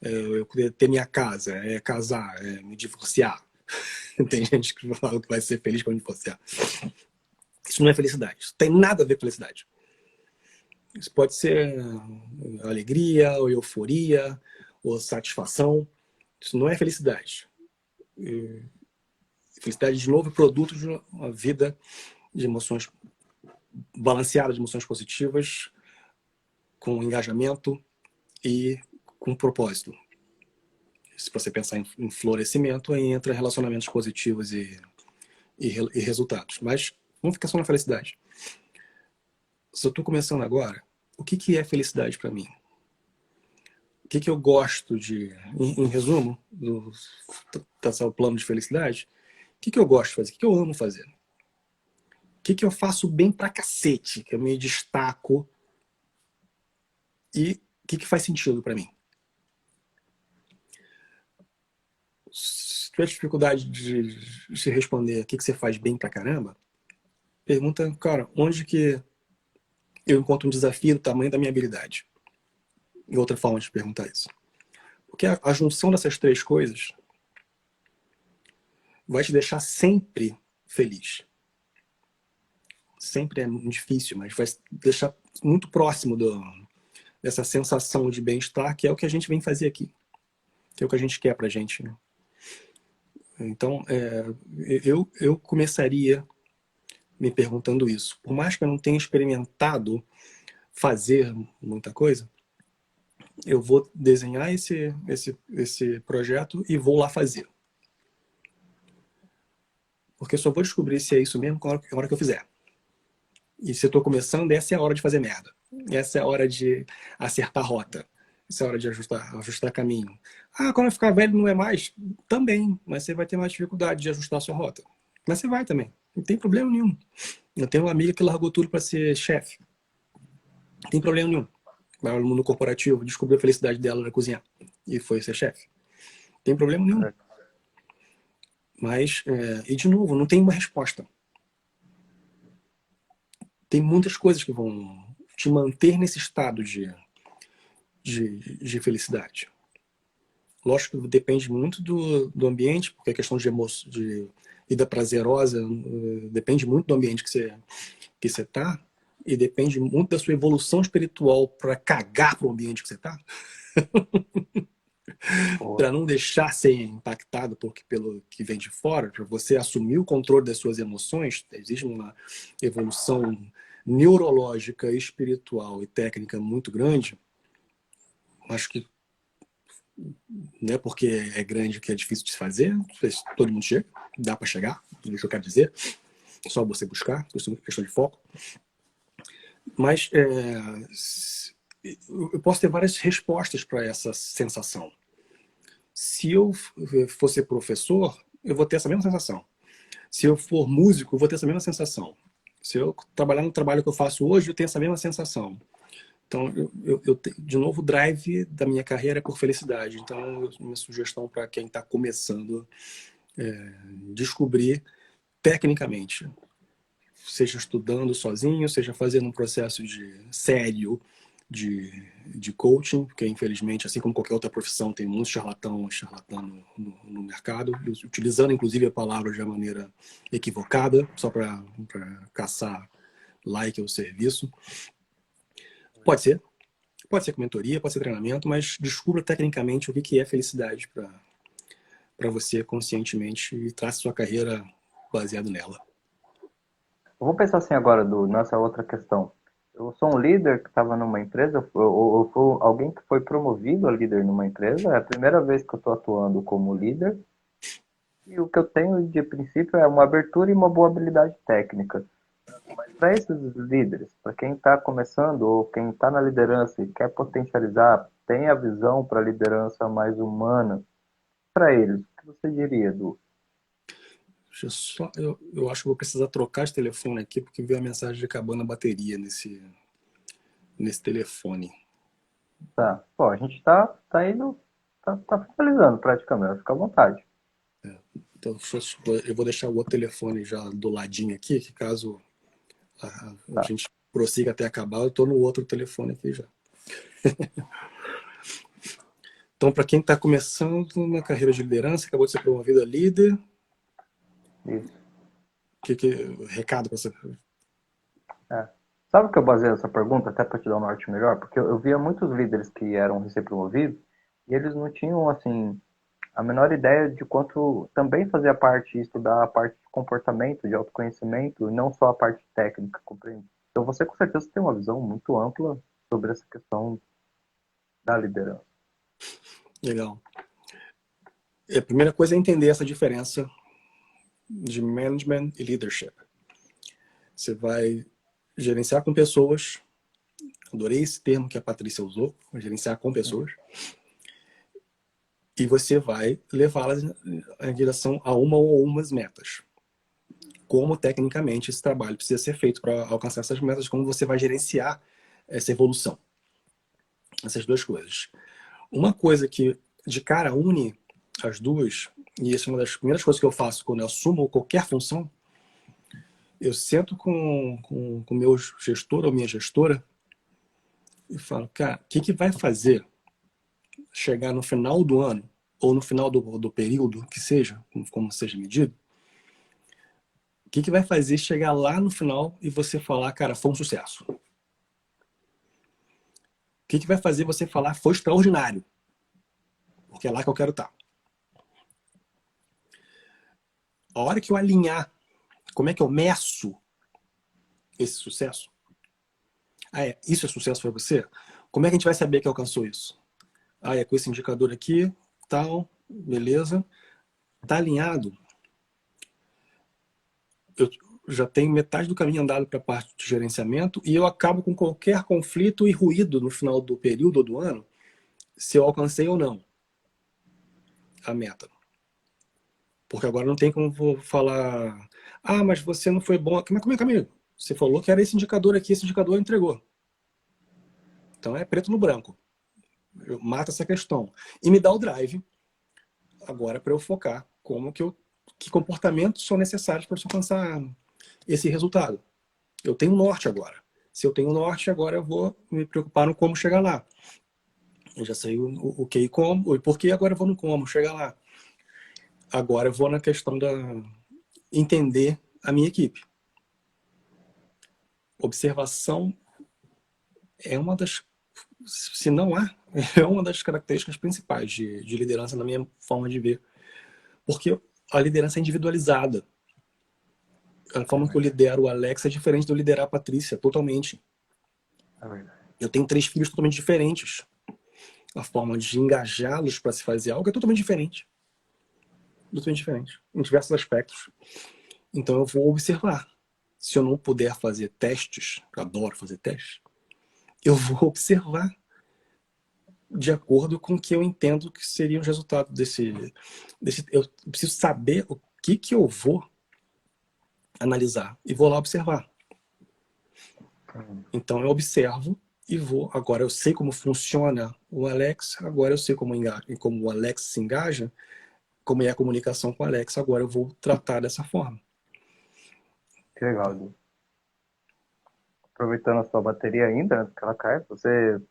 eu poder ter minha casa, é casar, é me divorciar. Tem gente que fala que vai ser feliz quando divorciar. Isso não é felicidade. Isso tem nada a ver com felicidade. Isso pode ser alegria, ou euforia, ou satisfação. Isso não é felicidade. Felicidade, de novo, é produto de uma vida de emoções balanceadas, de emoções positivas, com engajamento e com propósito. Se você pensar em florescimento, aí entra relacionamentos positivos e resultados. Mas vamos ficar só na felicidade. Se eu estou começando agora, o que é felicidade para mim? O que eu gosto de... Em resumo, traçar o plano de felicidade, o que eu gosto de fazer? O que eu amo fazer? O que eu faço bem pra cacete? Que eu me destaco? E o que faz sentido para mim? Se tiver dificuldade de responder o que você faz bem pra caramba, pergunta, cara, onde que eu encontro um desafio do tamanho da minha habilidade? E outra forma de perguntar isso. Porque a junção dessas três coisas vai te deixar sempre feliz. Sempre é difícil, mas vai deixar muito próximo dessa sensação de bem-estar, que é o que a gente vem fazer aqui. Que é o que a gente quer pra gente, né? Então, eu começaria me perguntando isso. Por mais que eu não tenha experimentado fazer muita coisa, eu vou desenhar esse projeto e vou lá fazer. Porque eu só vou descobrir se é isso mesmo na hora que eu fizer. E se eu estou começando, essa é a hora de fazer merda. Essa é a hora de acertar a rota. Essa é a hora de ajustar caminho. Ah, quando eu ficar velho não é mais? Também, mas você vai ter mais dificuldade de ajustar a sua rota. Mas você vai também. Não tem problema nenhum. Eu tenho uma amiga que largou tudo para ser chefe. Não tem problema nenhum. Vai no mundo corporativo, descobriu a felicidade dela na cozinhar. E foi ser chefe. Não tem problema nenhum. Mas, e de novo, não tem uma resposta. Tem muitas coisas que vão te manter nesse estado de felicidade. Lógico que depende muito do ambiente, porque a questão de vida prazerosa depende muito do ambiente que você tá, e depende muito da sua evolução espiritual para cagar pro ambiente que você tá. Para não deixar ser impactado pelo que vem de fora, para você assumir o controle das suas emoções, existe uma evolução neurológica, espiritual e técnica muito grande. Acho que não é porque é grande que é difícil de se fazer, todo mundo chega, dá para chegar, é isso que eu quero dizer, só você buscar, questão de foco. Mas eu posso ter várias respostas para essa sensação. Se eu for ser professor, eu vou ter essa mesma sensação. Se eu for músico, eu vou ter essa mesma sensação. Se eu trabalhar no trabalho que eu faço hoje, eu tenho essa mesma sensação. Então, de novo, o drive da minha carreira é por felicidade. Então, minha sugestão para quem está começando é descobrir tecnicamente, seja estudando sozinho, seja fazendo um processo sério de coaching, porque infelizmente, assim como qualquer outra profissão, tem muitos charlatão no mercado, utilizando inclusive a palavra de uma maneira equivocada, só para caçar like ou serviço. Pode ser com mentoria, pode ser treinamento, mas descubra tecnicamente o que é felicidade para você conscientemente e trace sua carreira baseado nela. Vamos pensar assim agora nessa outra questão. Eu sou um líder que estava numa empresa, ou alguém que foi promovido a líder numa empresa, é a primeira vez que eu estou atuando como líder, e o que eu tenho de princípio é uma abertura e uma boa habilidade técnica. Mas para esses líderes, para quem está começando ou quem está na liderança e quer potencializar, tem a visão para a liderança mais humana, para eles, o que você diria, Edu? Eu acho que vou precisar trocar de telefone aqui, porque veio a mensagem de acabando a bateria nesse telefone. Tá. Pô, a gente tá indo, tá finalizando praticamente, fica à vontade. Então, eu vou deixar o outro telefone já do ladinho aqui, que caso a gente prossiga até acabar, eu estou no outro telefone aqui já. Então, para quem está começando na carreira de liderança, acabou de ser promovido a líder, Isso. recado para você? Sabe o que eu baseio essa pergunta, até para te dar um norte melhor? Porque eu via muitos líderes que eram recém-promovidos e eles não tinham, assim, a menor ideia de quanto também fazia parte, estudar a parte de comportamento, de autoconhecimento, e não só a parte técnica, compreende? Então você com certeza tem uma visão muito ampla sobre essa questão da liderança. Legal. A primeira coisa é entender essa diferença de management e leadership. Você vai gerenciar com pessoas, adorei esse termo que a Patrícia usou, gerenciar com pessoas, e você vai levá-las em direção a uma ou umas metas. Como tecnicamente esse trabalho precisa ser feito para alcançar essas metas, como você vai gerenciar essa evolução. Essas duas coisas. Uma coisa que de cara une as duas, e essa é uma das primeiras coisas que eu faço quando eu assumo qualquer função, eu sento com o meu gestor ou minha gestora e falo, cara, o que vai fazer chegar no final do ano, ou no final do período, que seja, como seja medido, o que vai fazer chegar lá no final e você falar, cara, foi um sucesso? O que vai fazer você falar, foi extraordinário? Porque é lá que eu quero estar. A hora que eu alinhar, como é que eu meço esse sucesso? Isso é sucesso para você? Como é que a gente vai saber que alcançou isso? É com esse indicador aqui, tal, beleza. Tá alinhado? Eu já tenho metade do caminho andado para a parte de gerenciamento e eu acabo com qualquer conflito e ruído no final do período ou do ano, se eu alcancei ou não a meta. Porque agora não tem como vou falar, mas você não foi bom. Como é, amigo? Você falou que era esse indicador aqui, esse indicador entregou. Então é preto no branco. Eu mato essa questão. E me dá o drive agora para eu focar que comportamentos são necessários para você alcançar esse resultado. Eu tenho norte agora. Se eu tenho norte, agora eu vou me preocupar no como chegar lá. Eu já sei o que e como, e por que, agora eu vou no como chegar lá. Agora eu vou na questão da entender a minha equipe. Observação é uma das, se não há, é uma das características principais de liderança na minha forma de ver. Porque a liderança é individualizada. A forma que eu lidero o Alex é diferente de eu liderar a Patrícia, totalmente. É verdade. Eu tenho 3 filhos totalmente diferentes. A forma de engajá-los para se fazer algo é totalmente diferente. Totalmente diferente, em diversos aspectos. Então eu vou observar. Se eu não puder fazer testes, eu adoro fazer testes, eu vou observar de acordo com o que eu entendo que seriam os resultados desse. Eu preciso saber o que eu vou analisar e vou lá observar. Então eu observo e vou. Agora eu sei como funciona o Alex, agora eu sei como o Alex se engaja, como é a comunicação com o Alex, agora eu vou tratar dessa forma. Que legal, Edu. Aproveitando a sua bateria ainda, antes que ela caia, você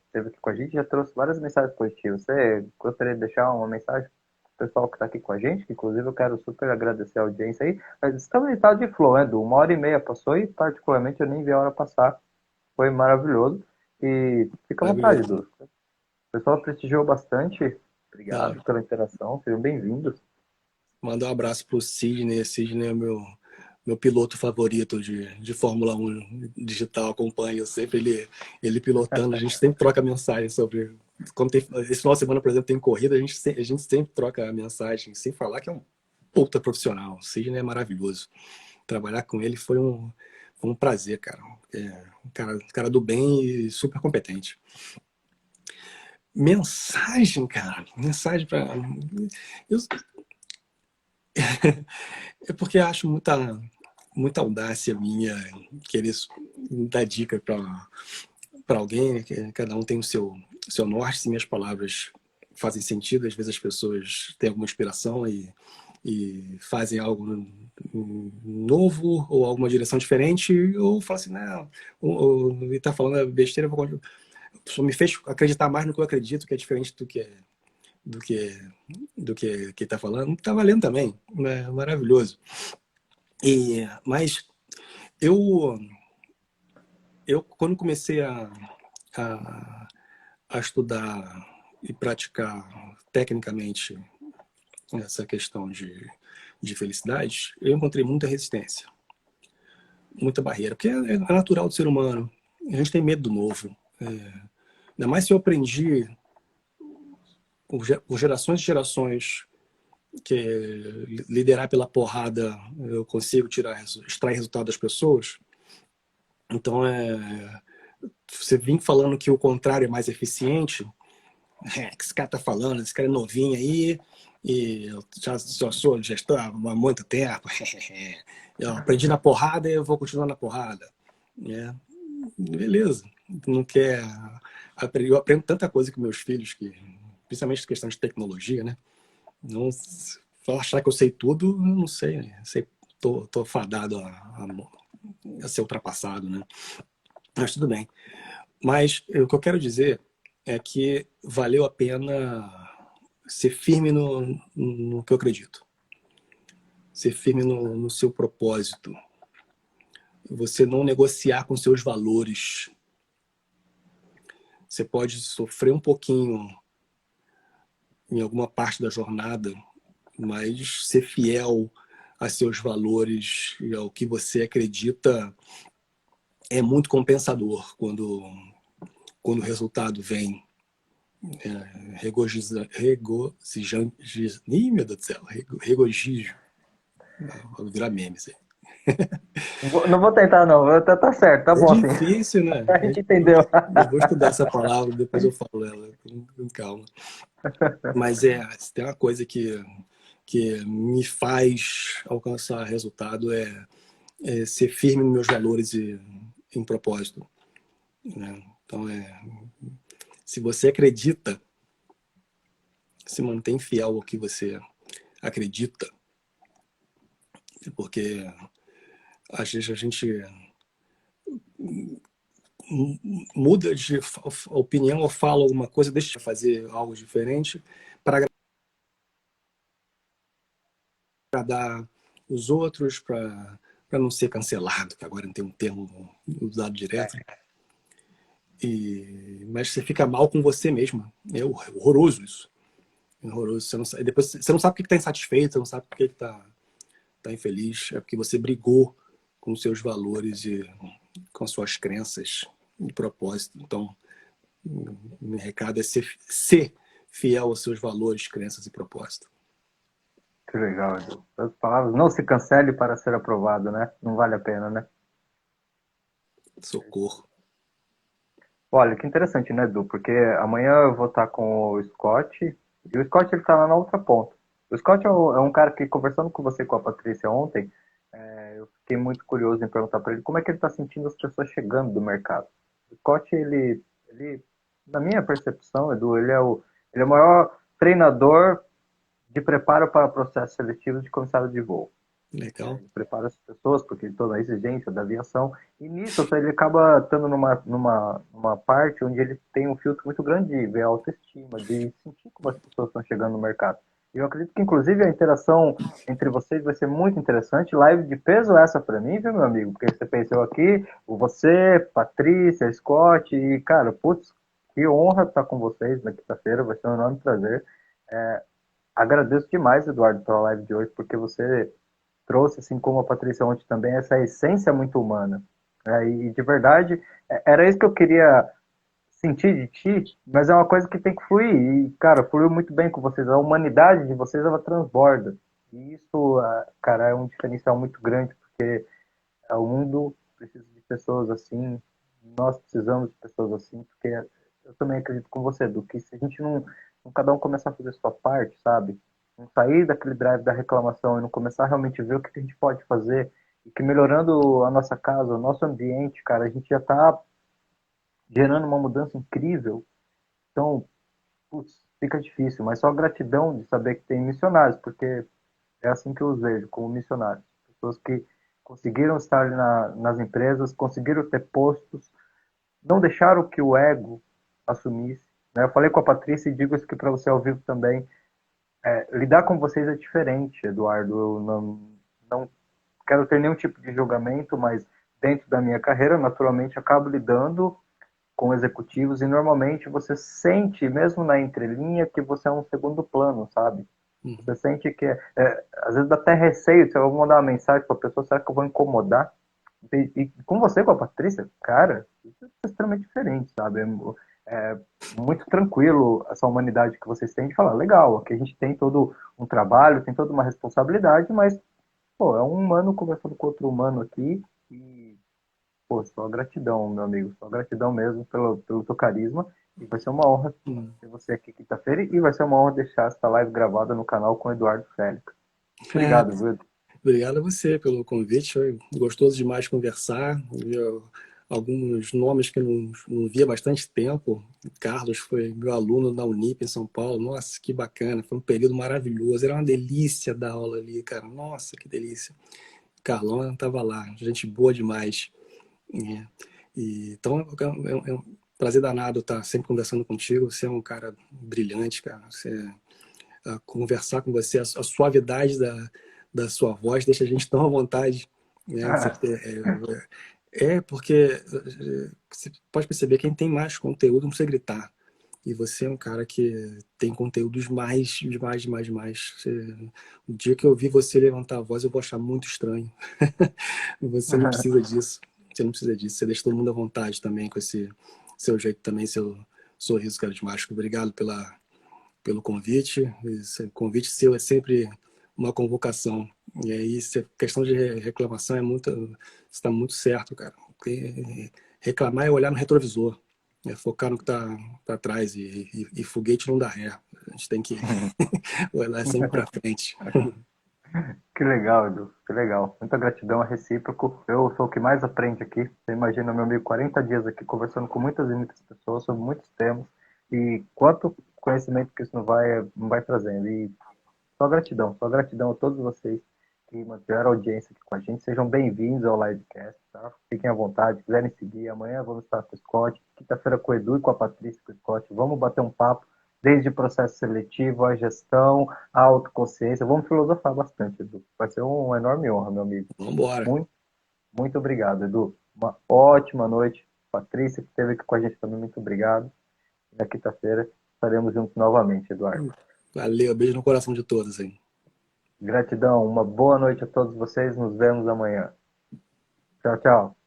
esteve aqui com a gente, já trouxe várias mensagens positivas. Você gostaria de deixar uma mensagem para o pessoal que está aqui com a gente? Que, inclusive, eu quero super agradecer a audiência aí. Mas estamos em estado de flow, né, Edu? 1h30 passou e, particularmente, eu nem vi a hora passar. Foi maravilhoso. E fica à vontade, Edu. O pessoal prestigiou bastante. Obrigado pela interação. Sejam bem-vindos. Manda um abraço pro Sidney. Sidney é meu piloto favorito de Fórmula 1 digital. Acompanho sempre ele pilotando. A gente sempre troca mensagem sobre... Esse final de semana, por exemplo, tem corrida, a gente sempre troca mensagem, sem falar que é um puta profissional. O Sidney é maravilhoso. Trabalhar com ele foi um prazer, cara. Um cara do bem e super competente. Mensagem, cara. Mensagem para... É porque eu acho muita audácia minha querer dar dica para alguém, né? Que cada um tem o seu norte. Se minhas palavras fazem sentido, às vezes as pessoas têm alguma inspiração e fazem algo novo ou alguma direção diferente, ou falam assim, não, ele está falando besteira, me fez acreditar mais no que eu acredito, que é diferente do que está falando, está valendo também, é maravilhoso. Mas eu quando comecei a estudar e praticar tecnicamente essa questão de felicidade, eu encontrei muita resistência, muita barreira, porque é natural do ser humano, a gente tem medo do novo. Ainda mais se eu aprendi por gerações e gerações que liderar pela porrada eu consigo extrair resultado das pessoas. Então, você vem falando que o contrário é mais eficiente, que esse cara tá falando, esse cara é novinho aí, e eu já sou gestor há muito tempo, eu aprendi na porrada e eu vou continuar na porrada. Beleza, não quer... Eu aprendo tanta coisa com meus filhos, principalmente questão de tecnologia, né? Não achar que eu sei tudo, eu não sei, né? Tô fadado a ser ultrapassado, né? Mas tudo bem. Mas o que eu quero dizer é que valeu a pena ser firme no que eu acredito. Ser firme no seu propósito. Você não negociar com seus valores. Você pode sofrer um pouquinho em alguma parte da jornada, mas ser fiel a seus valores e ao que você acredita é muito compensador quando o resultado vem regozijante. Ih, meu Deus do céu, regozijo. Vou virar memes aí. Não vou tentar, não. Tá certo, tá É bom assim. difícil, né? A gente entendeu. Eu vou estudar essa palavra, depois eu falo ela com calma. Mas se tem uma coisa que me faz alcançar resultado é ser firme nos meus valores e em propósito. Né? Então, se você acredita, se mantém fiel ao que você acredita, porque às vezes a gente muda de opinião ou fala alguma coisa, deixa de fazer algo diferente para agradar os outros, para não ser cancelado, que agora não tem um termo usado direto. Mas você fica mal com você mesmo. É horroroso isso. É horroroso. Depois você não sabe por que está insatisfeito, você não sabe por que está infeliz. É porque você brigou com seus valores e com suas crenças e propósito. Então, meu recado é ser fiel aos seus valores, crenças e propósito. Que legal, Edu. As palavras, não se cancele para ser aprovado, né? Não vale a pena, né? Socorro. Olha, que interessante, né, Edu? Porque amanhã eu vou estar com o Scott, e o Scott ele tá lá na outra ponta. O Scott é um cara que, conversando com você e com a Patrícia ontem, eu fiquei muito curioso em perguntar para ele como é que ele está sentindo as pessoas chegando do mercado. O Scott, ele, na minha percepção, Edu, ele é o maior treinador de preparo para processos seletivos de comissário de voo. Legal. Ele prepara as pessoas, porque toda a exigência da aviação, e nisso ele acaba estando numa parte onde ele tem um filtro muito grande de ver a autoestima, de sentir como as pessoas estão chegando no mercado. E eu acredito que, inclusive, a interação entre vocês vai ser muito interessante. Live de peso essa para mim, viu, meu amigo? Porque você pensou aqui, você, Patrícia, Scott, e, cara, putz, que honra estar com vocês na quinta-feira, vai ser um enorme prazer. Agradeço demais, Eduardo, pela live de hoje, porque você trouxe, assim como a Patrícia ontem também, essa essência muito humana. E de verdade, era isso que eu queria sentir de ti, mas é uma coisa que tem que fluir. E, cara, fluiu muito bem com vocês. A humanidade de vocês, ela transborda. E isso, cara, é um diferencial muito grande, porque o mundo precisa de pessoas assim, nós precisamos de pessoas assim, porque eu também acredito com você, do que se a gente não cada um começar a fazer a sua parte, sabe? Não sair daquele drive da reclamação e não começar a realmente ver o que a gente pode fazer, e que melhorando a nossa casa, o nosso ambiente, cara, a gente já está gerando uma mudança incrível. Então, putz, fica difícil, mas só gratidão de saber que tem missionários, porque é assim que eu os vejo, como missionários. Pessoas que conseguiram estar ali nas empresas, conseguiram ter postos, não deixaram que o ego assumisse. Né? Eu falei com a Patrícia e digo isso aqui para você ao vivo também. Lidar com vocês é diferente, Eduardo. Eu não quero ter nenhum tipo de julgamento, mas dentro da minha carreira, naturalmente, acabo lidando com executivos e normalmente você sente, mesmo na entrelinha, que você é um segundo plano, sabe? Você sente que, às vezes dá até receio, se eu vou mandar uma mensagem para a pessoa, será que eu vou incomodar? E com você, com a Patrícia, cara, isso é extremamente diferente, sabe? É muito tranquilo essa humanidade que vocês têm de falar, legal, aqui a gente tem todo um trabalho, tem toda uma responsabilidade, mas, pô, é um humano conversando com outro humano aqui e, pô, só gratidão, meu amigo, só gratidão mesmo pelo teu carisma e vai ser uma honra ter você aqui quinta-feira e vai ser uma honra deixar essa live gravada no canal com o Eduardo Félix. Obrigado, viu? Obrigado a você pelo convite. Foi gostoso demais conversar. Eu, alguns nomes que eu não via há bastante tempo. Carlos foi meu aluno na Unip em São Paulo. Nossa, que bacana. Foi um período maravilhoso. Era uma delícia dar aula ali, cara. Nossa, que delícia. Carlão estava lá. Gente boa demais. Então, prazer danado estar sempre conversando contigo. Você é um cara brilhante, cara. Conversar com você, a suavidade da sua voz deixa a gente tão à vontade, né? Porque você pode perceber, quem tem mais conteúdo não precisa gritar. E você é um cara que tem conteúdos demais. O dia que eu vi você levantar a voz, eu vou achar muito estranho. Você não precisa disso. Você não precisa disso. Você deixa todo mundo à vontade também com esse seu jeito também, seu sorriso carismático. Obrigado pelo convite. Esse convite seu é sempre uma convocação. E aí, questão de reclamação você está muito certo, cara. Porque reclamar é olhar no retrovisor. É focar no que está para trás e foguete não dá ré. A gente tem que olhar sempre para frente. Que legal, Edu, que legal. Muita gratidão, é recíproco. Eu sou o que mais aprende aqui. Você imagina, meu amigo, 40 dias aqui conversando com muitas e muitas pessoas sobre muitos temas. E quanto conhecimento que isso não vai trazendo. E só gratidão a todos vocês que mantiveram a audiência aqui com a gente. Sejam bem-vindos ao livecast, tá? Fiquem à vontade, se quiserem seguir. Amanhã vamos estar com o Scott, quinta-feira com o Edu e com a Patrícia e com o Scott. Vamos bater um papo, desde o processo seletivo, a gestão, a autoconsciência. Vamos filosofar bastante, Edu. Vai ser uma enorme honra, meu amigo. Vamos embora. Muito, muito obrigado, Edu. Uma ótima noite. Patrícia, que esteve aqui com a gente também, muito obrigado. E na quinta-feira estaremos juntos novamente, Eduardo. Valeu, beijo no coração de todos, hein? Gratidão, uma boa noite a todos vocês, nos vemos amanhã. Tchau, tchau.